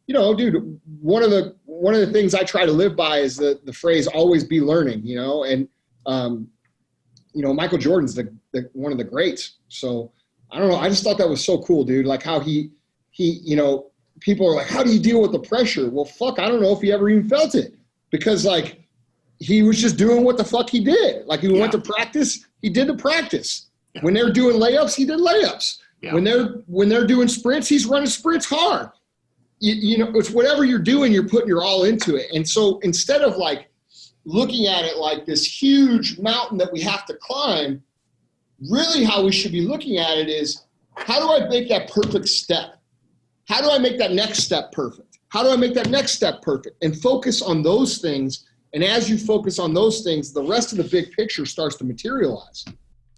you know, dude, one of the things I try to live by is the phrase always be learning, you know, and, you know, Michael Jordan's one of the greats. So I don't know. I just thought that was so cool, dude. Like how he, you know, people are like, how do you deal with the pressure? Well, fuck, I don't know if he ever even felt it because like he was just doing what the fuck he did. Like he went to practice, he did the practice. Yeah. When they're doing layups, he did layups. Yeah. When they're doing sprints, he's running sprints hard. You know, it's whatever you're doing, you're putting your all into it. And so instead of like looking at it like this huge mountain that we have to climb, really how we should be looking at it is, how do I make that perfect step? How do I make that next step perfect? How do I make that next step perfect? And focus on those things. And as you focus on those things, the rest of the big picture starts to materialize.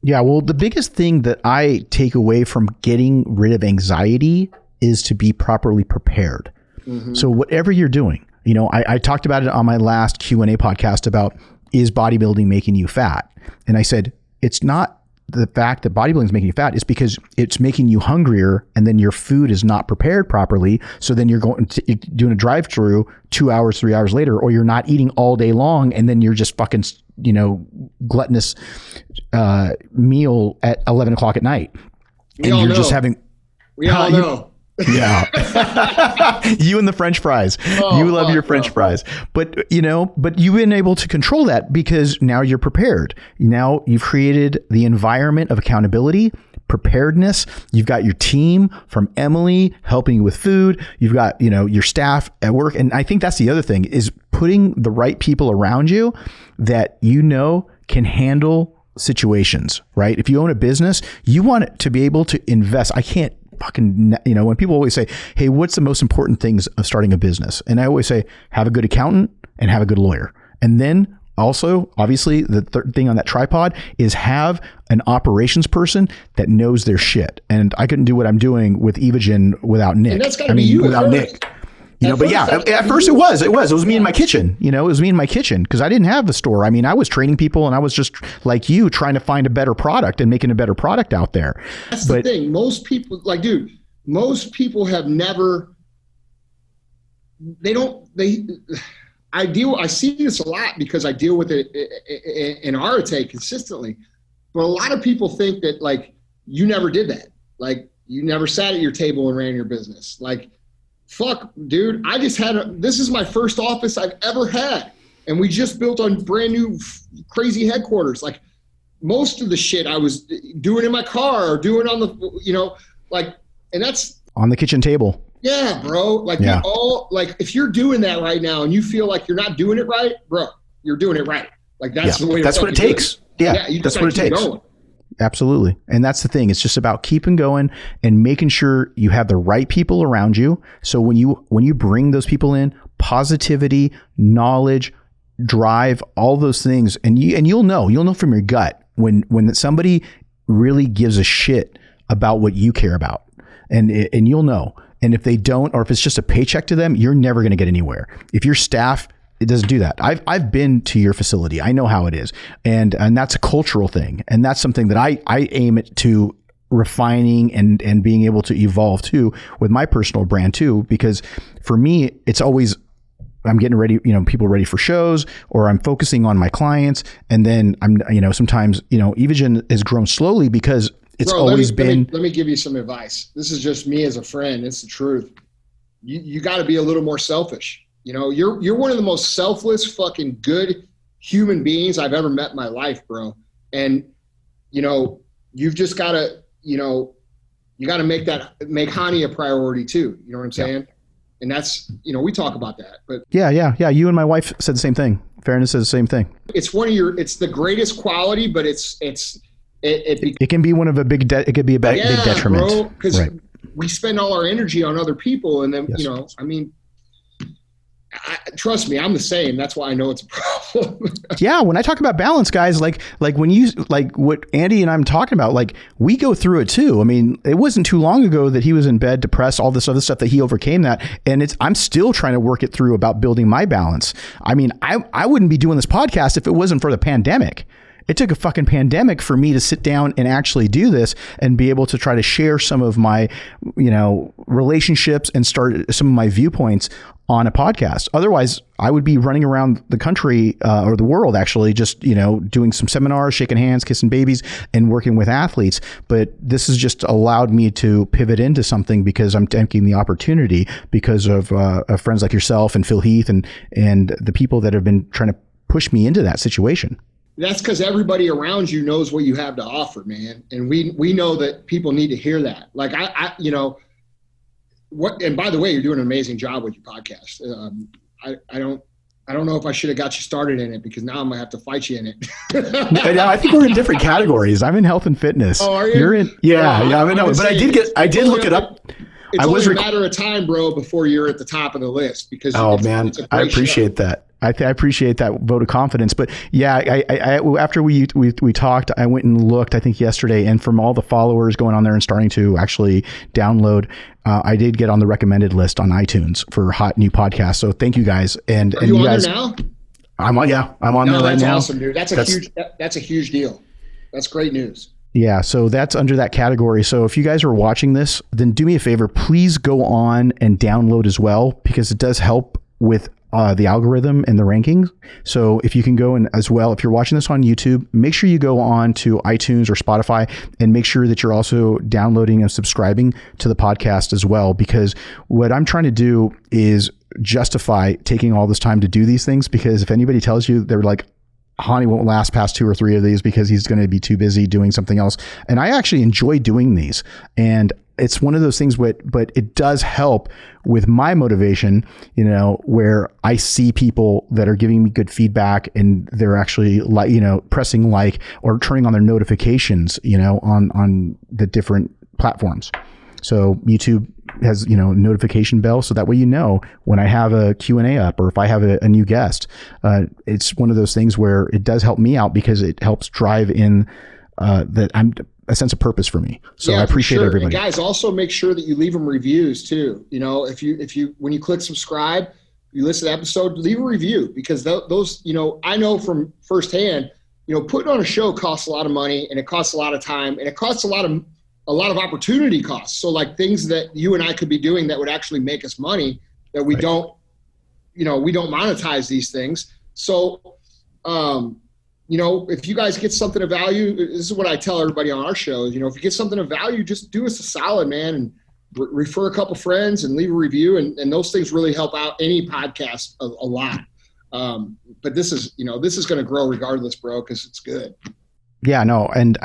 Yeah, well, the biggest thing that I take away from getting rid of anxiety is to be properly prepared. Mm-hmm. So whatever you're doing, you know, I talked about it on my last Q&A podcast about, is bodybuilding making you fat? And I said, it's not the fact that bodybuilding is making you fat, is because it's making you hungrier, and then your food is not prepared properly. So then you're doing a drive-through 2 hours, 3 hours later, or you're not eating all day long, and then you're just fucking, you know, gluttonous meal at 11 o'clock at night. We all know. Just having. We all know. Yeah. You and the French fries. You love your French fries. But, you know, but you've been able to control that because now you're prepared. Now you've created the environment of accountability, preparedness. You've got your team from Emily helping you with food. You've got, you know, your staff at work. And I think that's the other thing, is putting the right people around you that, you know, can handle situations, right? If you own a business, you want it to be able to invest. I can't fucking, you know, when people always say, hey, what's the most important things of starting a business? And I always say, have a good accountant and have a good lawyer. And then also, obviously, the third thing on that tripod is have an operations person that knows their shit. And I couldn't do what I'm doing with Evogen without Nick. And that's gotta be you without Nick. You know, but yeah, at first it was me in my kitchen, you know, it was me in my kitchen because I didn't have a store. I mean, I was training people and I was just like you, trying to find a better product and making a better product out there. That's the thing. Most people, like, dude, most people have never, I see this a lot because I deal with it in Arate consistently. But a lot of people think that, like, you never did that. Like, you never sat at your table and ran your business. Like, fuck, dude, I just this is my first office I've ever had. And we just built on brand new crazy headquarters. Like, most of the shit I was doing in my car or doing on the, you know, like, and that's on the kitchen table. Yeah, bro. Like, yeah. Like, if you're doing that right now and you feel like you're not doing it right, bro, you're doing it right. Like, that's the way. That's what it takes. Yeah, that's what it takes. Going. Absolutely. And that's the thing. It's just about keeping going and making sure you have the right people around you. So when you bring those people in, positivity, knowledge, drive, all those things, and you'll know from your gut when somebody really gives a shit about what you care about, and you'll know. And if they don't, or if it's just a paycheck to them, you're never going to get anywhere. If your staff, it doesn't do that. I've been to your facility. I know how it is. And that's a cultural thing. And that's something that I aim at to refining and being able to evolve too with my personal brand too, because for me, it's always, I'm getting ready, you know, people ready for shows, or I'm focusing on my clients. And then I'm, you know, sometimes, you know, Evogen has grown slowly because it's always been. Let me give you some advice. This is just me as a friend. It's the truth. You got to be a little more selfish. You know, you're one of the most selfless, fucking good human beings I've ever met in my life, bro. And, you know, you've just got to, you know, you got to make Hany a priority too. You know what I'm saying? Yeah. And that's, you know, we talk about that, but yeah. You and my wife said the same thing. Fairness says the same thing. It's it's the greatest quality, but it can be one of big detriment, bro. Because we spend all our energy on other people, and then you know, I mean. Trust me, I'm the same. That's why I know it's a problem. Yeah, when I talk about balance, guys, like when you like what Andy and I'm talking about, like we go through it too. I mean, it wasn't too long ago that he was in bed, depressed, all this other stuff that he overcame that, and I'm still trying to work it through about building my balance. I mean, I wouldn't be doing this podcast if it wasn't for the pandemic. It took a fucking pandemic for me to sit down and actually do this and be able to try to share some of my, you know, relationships and start some of my viewpoints on a podcast. Otherwise, I would be running around the country or the world actually just, you know, doing some seminars, shaking hands, kissing babies, and working with athletes. But this has just allowed me to pivot into something because I'm taking the opportunity because of friends like yourself and Phil Heath and the people that have been trying to pushed me into that situation. That's because everybody around you knows what you have to offer, man. And we know that people need to hear that. Like and by the way, you're doing an amazing job with your podcast. I don't know if I should have got you started in it, because now I'm gonna have to fight you in it. I think we're in different categories. I'm in health and fitness. Oh, are you? You're in, yeah. I mean, no, but I did look it up. It's only a matter of time, bro, before you're at the top of the list, because I appreciate that. I appreciate that vote of confidence. But yeah, I after we talked, I went and looked, I think yesterday, and from all the followers going on there and starting to actually download, I did get on the recommended list on iTunes for hot new podcasts. So thank you guys. And you guys, there now? I'm on there right now. That's awesome, dude. That's a huge deal. That's great news. Yeah, so that's under that category. So if you guys are watching this, then do me a favor, please go on and download as well, because it does help with the algorithm and the rankings. So if you can go and as well, if you're watching this on YouTube, make sure you go on to iTunes or Spotify and make sure that you're also downloading and subscribing to the podcast as well, because what I'm trying to do is justify taking all this time to do these things. Because if anybody tells you, they're like, Hany won't last past 2 or 3 of these because he's going to be too busy doing something else. And I actually enjoy doing these. And it's one of those things, but it does help with my motivation, where I see people that are giving me good feedback and they're actually pressing like or turning on their notifications, on the different platforms. So YouTube has, notification bell. So that way, when I have a Q&A up or if I have a new guest, it's one of those things where it does help me out because it helps drive in a sense of purpose for me. So I appreciate everybody. And guys, also make sure that you leave them reviews too. If you when you click subscribe, you listen to the episode, leave a review, because those, I know from firsthand, putting on a show costs a lot of money, and it costs a lot of time, and it costs a lot of opportunity costs. So like things that you and I could be doing that would actually make us money that we don't, we don't monetize these things. So, if you guys get something of value, this is what I tell everybody on our shows, if you get something of value, just do us a solid, man, and refer a couple friends and leave a review. And those things really help out any podcast a lot. But this is going to grow regardless, bro, because it's good. Yeah, no, and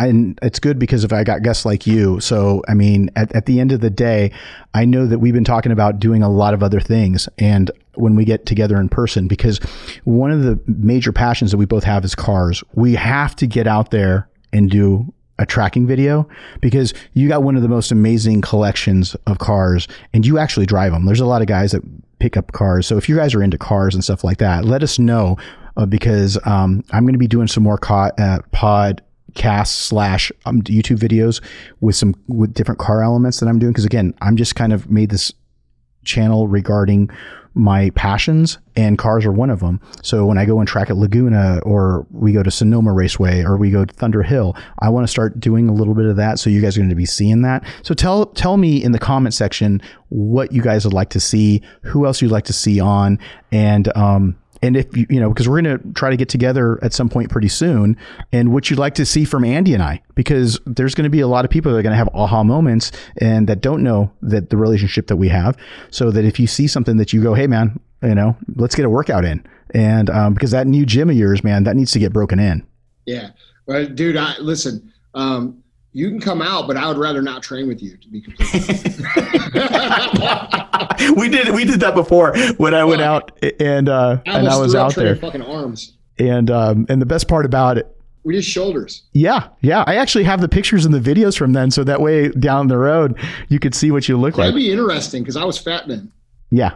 it's good because if I got guests like you. So, I mean, at the end of the day, I know that we've been talking about doing a lot of other things. And when we get together in person, because one of the major passions that we both have is cars, we have to get out there and do a tracking video, because you got one of the most amazing collections of cars and you actually drive them. There's a lot of guys that pick up cars. So if you guys are into cars and stuff like that, let us know, because I'm going to be doing some more podcast / YouTube videos with different car elements that I'm doing. Because again, I'm just kind of made this channel regarding my passions, and cars are one of them. So when I go and track at Laguna, or we go to Sonoma Raceway, or we go to Thunder Hill, I want to start doing a little bit of that. So you guys are going to be seeing that. So tell me in the comment section what you guys would like to see, who else you'd like to see on, and if because we're going to try to get together at some point pretty soon, and what you'd like to see from Andy and I, because there's going to be a lot of people that are going to have aha moments and that don't know that the relationship that we have. So that if you see something that you go, hey man, let's get a workout in. And because that new gym of yours, man, that needs to get broken in. Yeah. Well, dude, listen, you can come out, but I would rather not train with you, to be completely We did that before when I went out and I was out there. Fucking arms. And the best part about it, we did shoulders. Yeah. I actually have the pictures and the videos from then, so that way down the road you could see what you look like. That'd be interesting, because I was fat then. Yeah.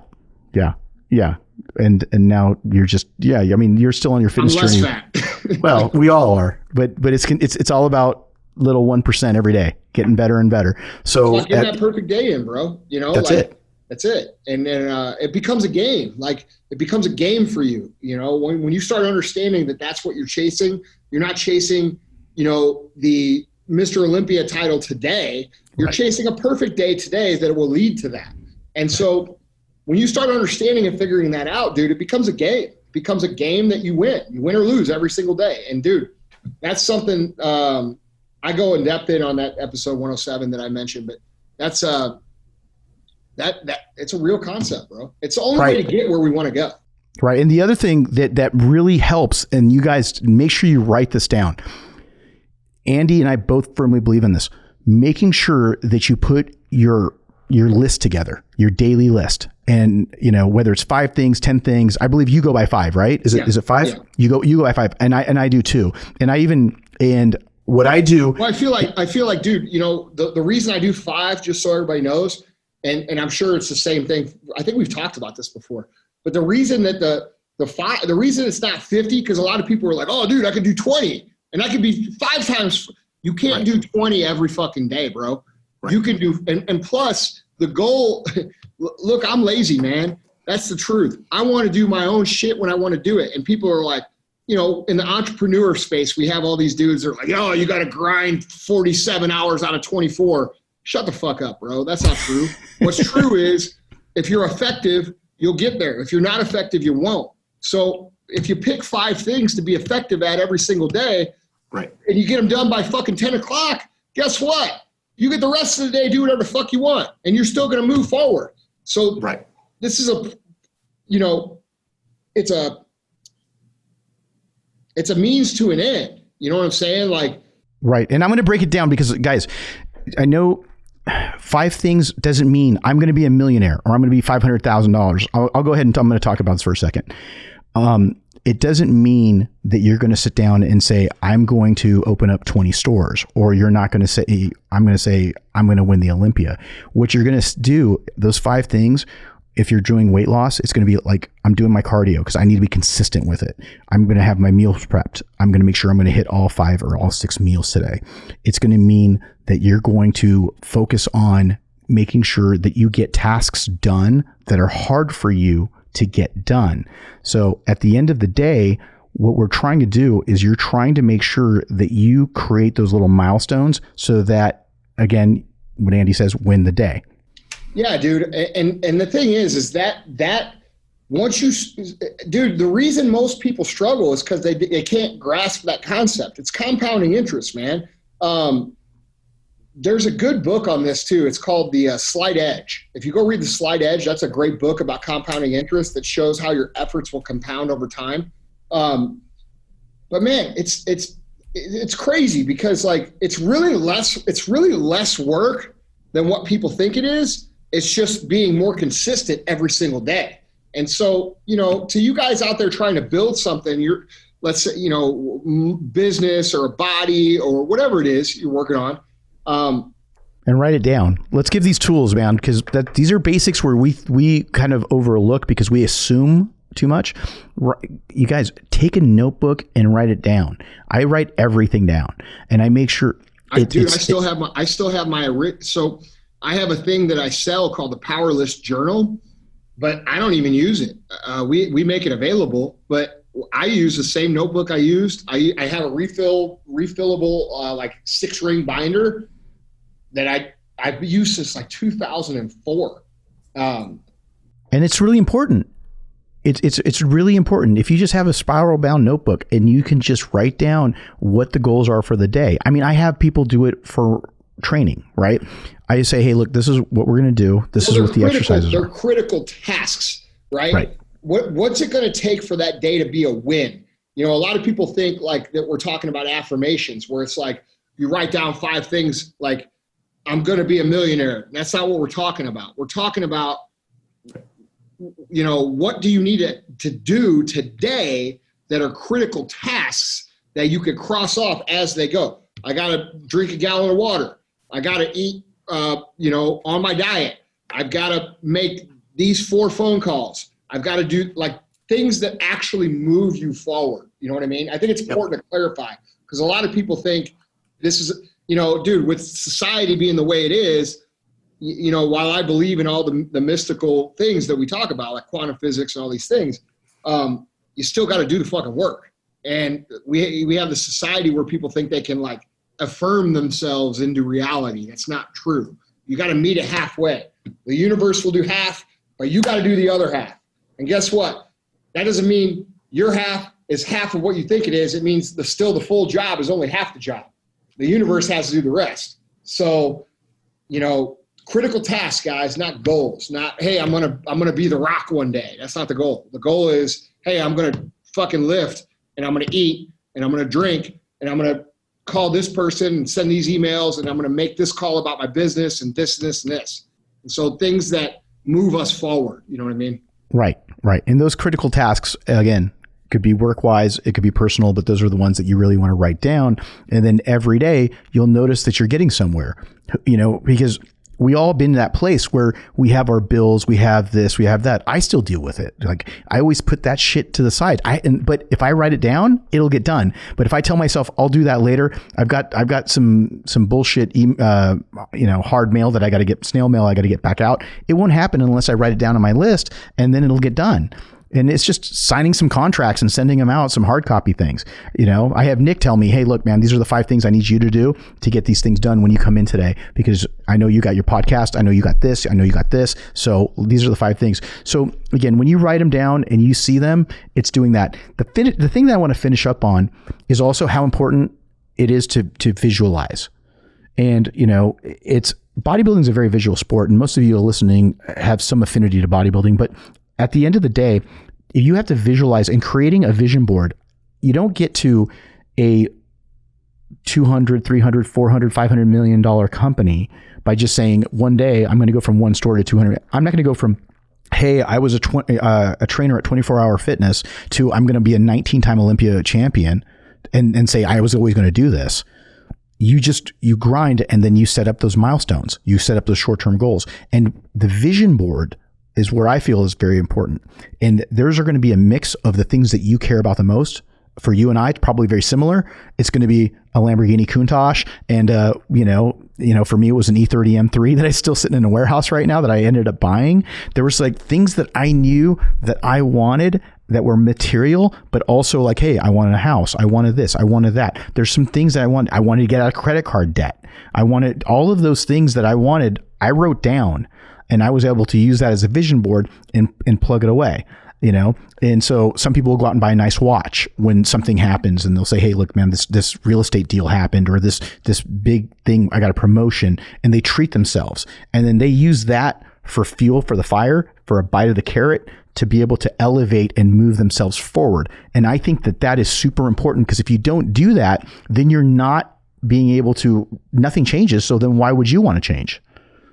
And now you're just I mean, you're still on your fitness journey. I'm less fat. Well, we all are, but it's all about little 1% every day, getting better and better. So get that perfect day in, bro. That's it. And then it becomes a game. Like, it becomes a game for you. When you start understanding that that's what you're chasing, you're not chasing, the Mr. Olympia title today. You're chasing a perfect day today that will lead to that. And so when you start understanding and figuring that out, dude, it becomes a game. It becomes a game that you win. You win or lose every single day. And dude, that's something I go in depth in on that episode 107 that I mentioned, but that's that it's a real concept, bro. It's the only way to get where we want to go. Right. And the other thing that really helps, and you guys make sure you write this down. Andy and I both firmly believe in this, making sure that you put your list together, your daily list. And, whether it's 5 things, 10 things, I believe you go by 5, right? Is it 5? Yeah. You go by 5. And I do too. And what I do. Well, I feel like, dude, the reason I do 5, just so everybody knows, and I'm sure it's the same thing. I think we've talked about this before, but the reason that the reason it's not 50, because a lot of people are like, oh, dude, I could do 20 and I could be 5 times. You can't do 20 every fucking day, bro. Right. You can do, and plus the goal, look, I'm lazy, man. That's the truth. I want to do my own shit when I want to do it. And people are like, in the entrepreneur space, we have all these dudes that are like, oh, you got to grind 47 hours out of 24. Shut the fuck up, bro. That's not true. What's true is if you're effective, you'll get there. If you're not effective, you won't. So if you pick 5 things to be effective at every single day, right, and you get them done by fucking 10 o'clock, guess what? You get the rest of the day, do whatever the fuck you want, and you're still going to move forward. So right. This is it's a means to an end. You know what I'm saying? Like, right. And I'm going to break it down because, guys, I know 5 things doesn't mean I'm going to be a millionaire or I'm going to be $500,000. I'll go ahead and I'm going to talk about this for a second. It doesn't mean that you're going to sit down and say, I'm going to open up 20 stores, or you're not going to say, I'm going to win the Olympia. What you're going to do, those 5 things, if you're doing weight loss, it's going to be like, I'm doing my cardio because I need to be consistent with it. I'm going to have my meals prepped. I'm going to make sure I'm going to hit all 5 or all 6 meals today. It's going to mean that you're going to focus on making sure that you get tasks done that are hard for you to get done. So at the end of the day, what we're trying to do is you're trying to make sure that you create those little milestones so that, again, what Andy says, win the day. Yeah, dude. And the thing is that once dude, the reason most people struggle is because they can't grasp that concept. It's compounding interest, man. There's a good book on this too. It's called The Slight Edge. If you go read The Slight Edge, that's a great book about compounding interest that shows how your efforts will compound over time. But man, it's crazy because like it's really less work than what people think it is. It's just being more consistent every single day. And so, to you guys out there trying to build something, let's say, business or a body or whatever it is you're working on. And write it down. Let's give these tools, man, because these are basics where we kind of overlook because we assume too much. You guys take a notebook and write it down. I write everything down and I make sure. I still have my, so I have a thing that I sell called the Powerless Journal, but I don't even use it. We make it available, but I use the same notebook I used. I have a refillable like 6-ring binder that I've used since like 2004. And it's really important. It's really important. If you just have a spiral bound notebook and you can just write down what the goals are for the day. I mean, I have people do it for training, right? I say, hey, look, this is what we're going to do. This is what the exercises are. They're critical tasks, right? What's it going to take for that day to be a win? A lot of people think like that we're talking about affirmations where it's like you write down 5 things like I'm going to be a millionaire. That's not what we're talking about. We're talking about, what do you need to do today that are critical tasks that you could cross off as they go. I got to drink a gallon of water. I got to eat, on my diet. I've got to make these 4 phone calls. I've got to do like things that actually move you forward. You know what I mean? I think it's important to clarify because a lot of people think this is, dude, with society being the way it is, while I believe in all the mystical things that we talk about, like quantum physics and all these things, you still got to do the fucking work. And we have the society where people think they can like affirm themselves into reality. That's not true. You got to meet it halfway. The universe will do half, but you got to do the other half. And guess what? That doesn't mean your half is half of what you think it is. It means the full job is only half the job. The universe has to do the rest. So, critical tasks, guys, not goals. Not, hey, I'm gonna be the Rock one day. That's not the goal. The goal is, hey, I'm gonna fucking lift, and I'm gonna eat, and I'm gonna drink, and I'm gonna call this person and send these emails, and I'm gonna make this call about my business and this and this and this. And so things that move us forward. You know what I mean? Right. And those critical tasks, again, could be work-wise, it could be personal, but those are the ones that you really want to write down. And then every day you'll notice that you're getting somewhere, because we all been in that place where we have our bills, we have this, we have that. I still deal with it. Like, I always put that shit to the side. But if I write it down, it'll get done. But if I tell myself I'll do that later, I've got some bullshit, hard mail that I got to get, snail mail I got to get back out. It won't happen unless I write it down on my list, and then it'll get done. And it's just signing some contracts and sending them out, some hard copy things. I have Nick tell me, hey, look, man, these are the 5 things I need you to do to get these things done when you come in today, because I know you got your podcast. I know you got this. I know you got this. So these are the 5 things. So again, when you write them down and you see them, it's doing that. The thing that I want to finish up on is also how important it is to visualize. And, it's bodybuilding is a very visual sport, and most of you listening have some affinity to bodybuilding, but at the end of the day, you have to visualize, and creating a vision board. You don't get to a $200, $300, $400, $500 million company by just saying, one day I'm going to go from 1 store to 200. I'm not going to go from, hey, I was a trainer at 24 Hour Fitness to I'm going to be a 19-time Olympia champion and say I was always going to do this. You grind, and then you set up those milestones. You set up those short-term goals, and the vision board is where I feel is very important. And theirs are going to be a mix of the things that you care about the most. For you and I, it's probably very similar. It's going to be a Lamborghini Countach. And, for me, it was an E30 M3 that I still sitting in a warehouse right now that I ended up buying. There was like things that I knew that I wanted that were material, but also like, hey, I wanted a house. I wanted this. I wanted that. There's some things that I wanted. I wanted to get out of credit card debt. I wanted all of those things that I wanted. I wrote down. And I was able to use that as a vision board and plug it away, And so some people will go out and buy a nice watch when something happens, and they'll say, hey, look, man, this real estate deal happened, or this big thing, I got a promotion, and they treat themselves. And then they use that for fuel for the fire, for a bite of the carrot, to be able to elevate and move themselves forward. And I think that is super important, because if you don't do that, then you're not being able to, nothing changes. So then why would you want to change?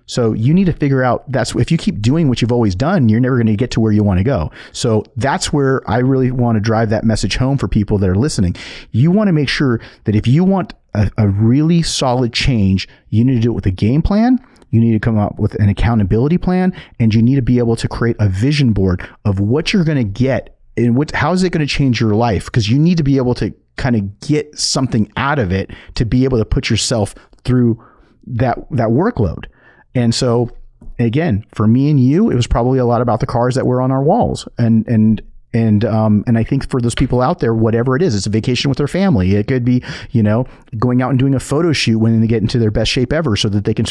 So you need to figure out, if you keep doing what you've always done, you're never going to get to where you want to go. So that's where I really want to drive that message home for people that are listening. You want to make sure that if you want a really solid change, you need to do it with a game plan. You need to come up with an accountability plan, and you need to be able to create a vision board of what you're going to get and how is it going to change your life? Because you need to be able to kind of get something out of it to be able to put yourself through that workload. And so again, for me and you, it was probably a lot about the cars that were on our walls. And I think for those people out there, whatever it is, it's a vacation with their family. It could be, going out and doing a photo shoot when they get into their best shape ever, so that they can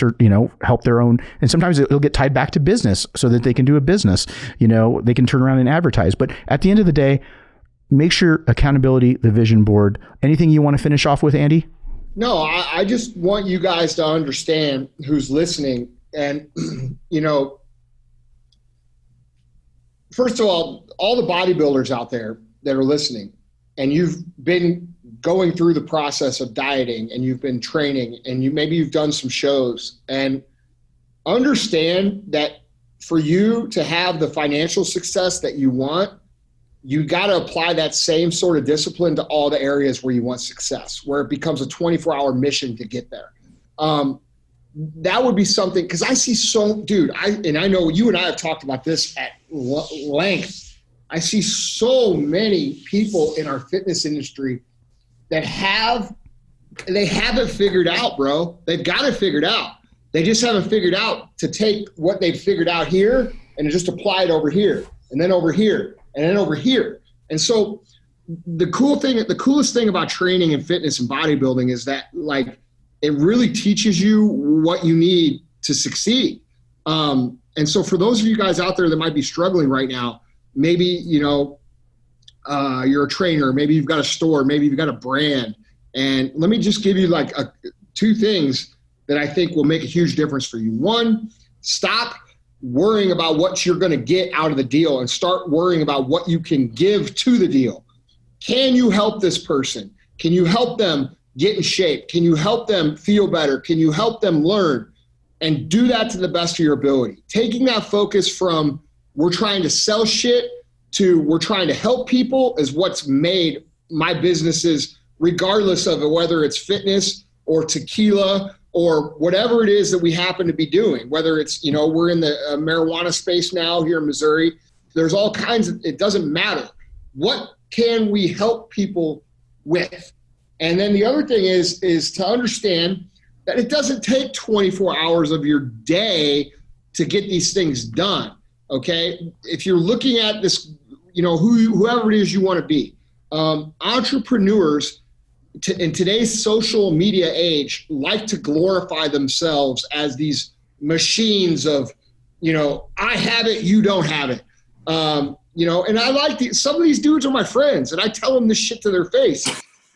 help their own. And sometimes it'll get tied back to business so that they can do a business, they can turn around and advertise. But at the end of the day, make sure accountability, the vision board. Anything you want to finish off with, Andy? No, I just want you guys to understand, who's listening. And, first of all the bodybuilders out there that are listening, and you've been going through the process of dieting, and you've been training, and maybe you've done some shows, and understand that for you to have the financial success that you want, you got to apply that same sort of discipline to all the areas where you want success, where it becomes a 24-hour mission to get there. That would be something, because I see I know you and I have talked about this at length. I see so many people in our fitness industry that they haven't figured out, bro. They've got it figured out. They just haven't figured out to take what they've figured out here and just apply it over here, and then over here, and then over here. And so the coolest thing about training and fitness and bodybuilding is that, like, it really teaches you what you need to succeed. And so for those of you guys out there that might be struggling right now, maybe, you're a trainer, maybe you've got a store, maybe you've got a brand. And let me just give you like 2 things that I think will make a huge difference for you. One, stop worrying about what you're going to get out of the deal and start worrying about what you can give to the deal. Can you help this person? Can you help them get in shape? Can you help them feel better? Can you help them learn? And do that to the best of your ability. Taking that focus from we're trying to sell shit to we're trying to help people is what's made my businesses, regardless of whether it's fitness or tequila or whatever it is that we happen to be doing, whether it's, we're in the marijuana space now here in Missouri. There's all kinds of, it doesn't matter. What can we help people with? And then the other thing is to understand that it doesn't take 24 hours of your day to get these things done, okay? If you're looking at this, whoever it is you want to be, entrepreneurs in today's social media age like to glorify themselves as these machines of, I have it, you don't have it. And I like some of these dudes are my friends and I tell them this shit to their face.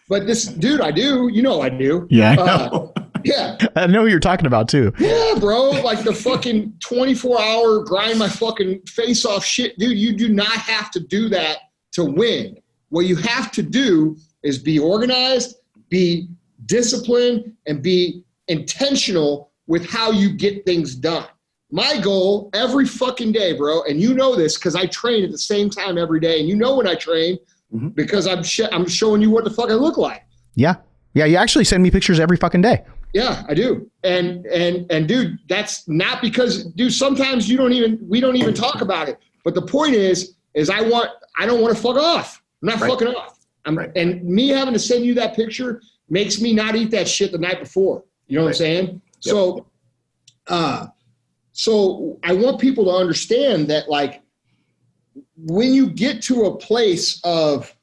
But this dude, I do. I do. Yeah, I know. Yeah. I know who you're talking about, too. Yeah, bro. Like the fucking 24-hour grind my fucking face off shit. Dude, you do not have to do that to win. What you have to do is be organized, be disciplined, and be intentional with how you get things done. My goal every fucking day, bro, and you know this because I train at the same time every day, and when I train, because I'm showing you what the fuck I look like. Yeah. Yeah. You actually send me pictures every fucking day. Yeah, I do. And dude, that's not because, dude, sometimes we don't even talk about it. But the point is I don't want to fuck off. I'm not fucking off. And me having to send you that picture makes me not eat that shit the night before. You know what I'm saying? Yep. So I want people to understand that, like, when you get to a place of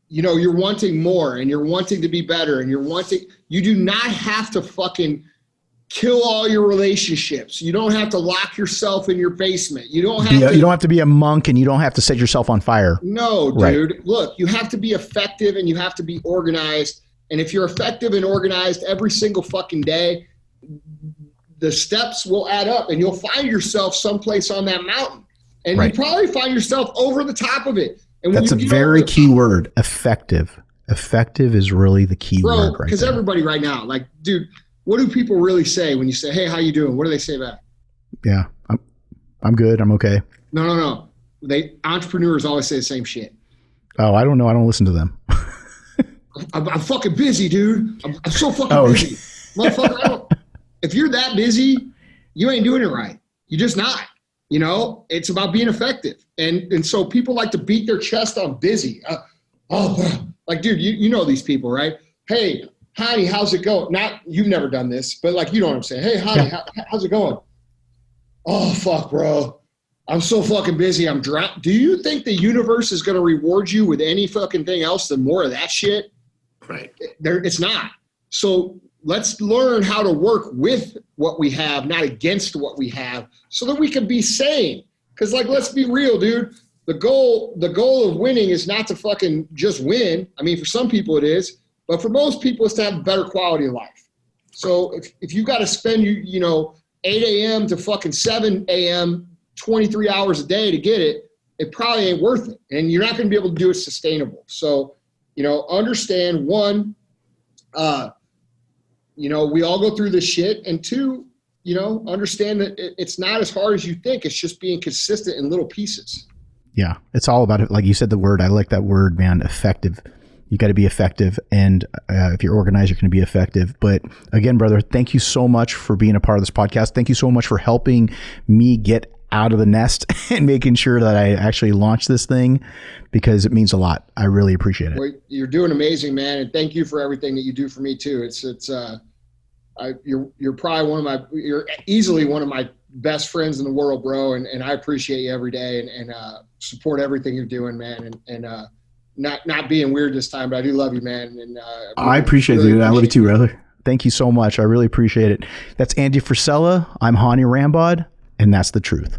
you're wanting more and you're wanting to be better and you do not have to fucking kill all your relationships. You don't have to lock yourself in your basement. You don't have to be a monk and you don't have to set yourself on fire. No, dude. Right. Look, you have to be effective and you have to be organized. And if you're effective and organized every single fucking day, the steps will add up and you'll find yourself someplace on that mountain. And you probably find yourself over the top of it. And that's a very key word, effective. Effective is really the key word right there. Because everybody right now, like, dude, what do people really say when you say, hey, how you doing? What do they say back? Yeah, I'm good. I'm okay. No. Entrepreneurs always say the same shit. Oh, I don't know. I don't listen to them. I'm fucking busy, dude. I'm so fucking busy. Motherfucker, if you're that busy, you ain't doing it right. You're just not. It's about being effective. And so people like to beat their chest on busy. Like, dude, you know these people, right? Hey, Hany, how's it going? You've never done this, but like, you know what I'm saying? Hey, Hany, how's it going? Oh, fuck, bro. I'm so fucking busy. I'm drowned. Do you think the universe is going to reward you with any fucking thing else than more of that shit? Right. It's not. So let's learn how to work with what we have, not against what we have, so that we can be sane. Because, like, let's be real, dude. The goal of winning is not to fucking just win. I mean, for some people it is, but for most people it's to have a better quality of life. So if you got to spend 8 a.m. to fucking 7 a.m. 23 hours a day to get it, it probably ain't worth it, and you're not going to be able to do it sustainable. So, understand one. We all go through this shit. And two, understand that it's not as hard as you think. It's just being consistent in little pieces. Yeah. It's all about it. Like you said, the word, I like that word, man, effective. You got to be effective. And if you're organized, you're going to be effective. But again, brother, thank you so much for being a part of this podcast. Thank you so much for helping me get out of the nest and making sure that I actually launch this thing, because it means a lot. I really appreciate it. Well, you're doing amazing, man. And thank you for everything that you do for me too. You're easily one of my best friends in the world, bro. And I appreciate you every day and support everything you're doing, man. And not being weird this time, but I do love you, man. And I appreciate it, dude. I love you too, brother. Thank you so much. I really appreciate it. That's Andy Frisella. I'm Hany Rambod, and that's the truth.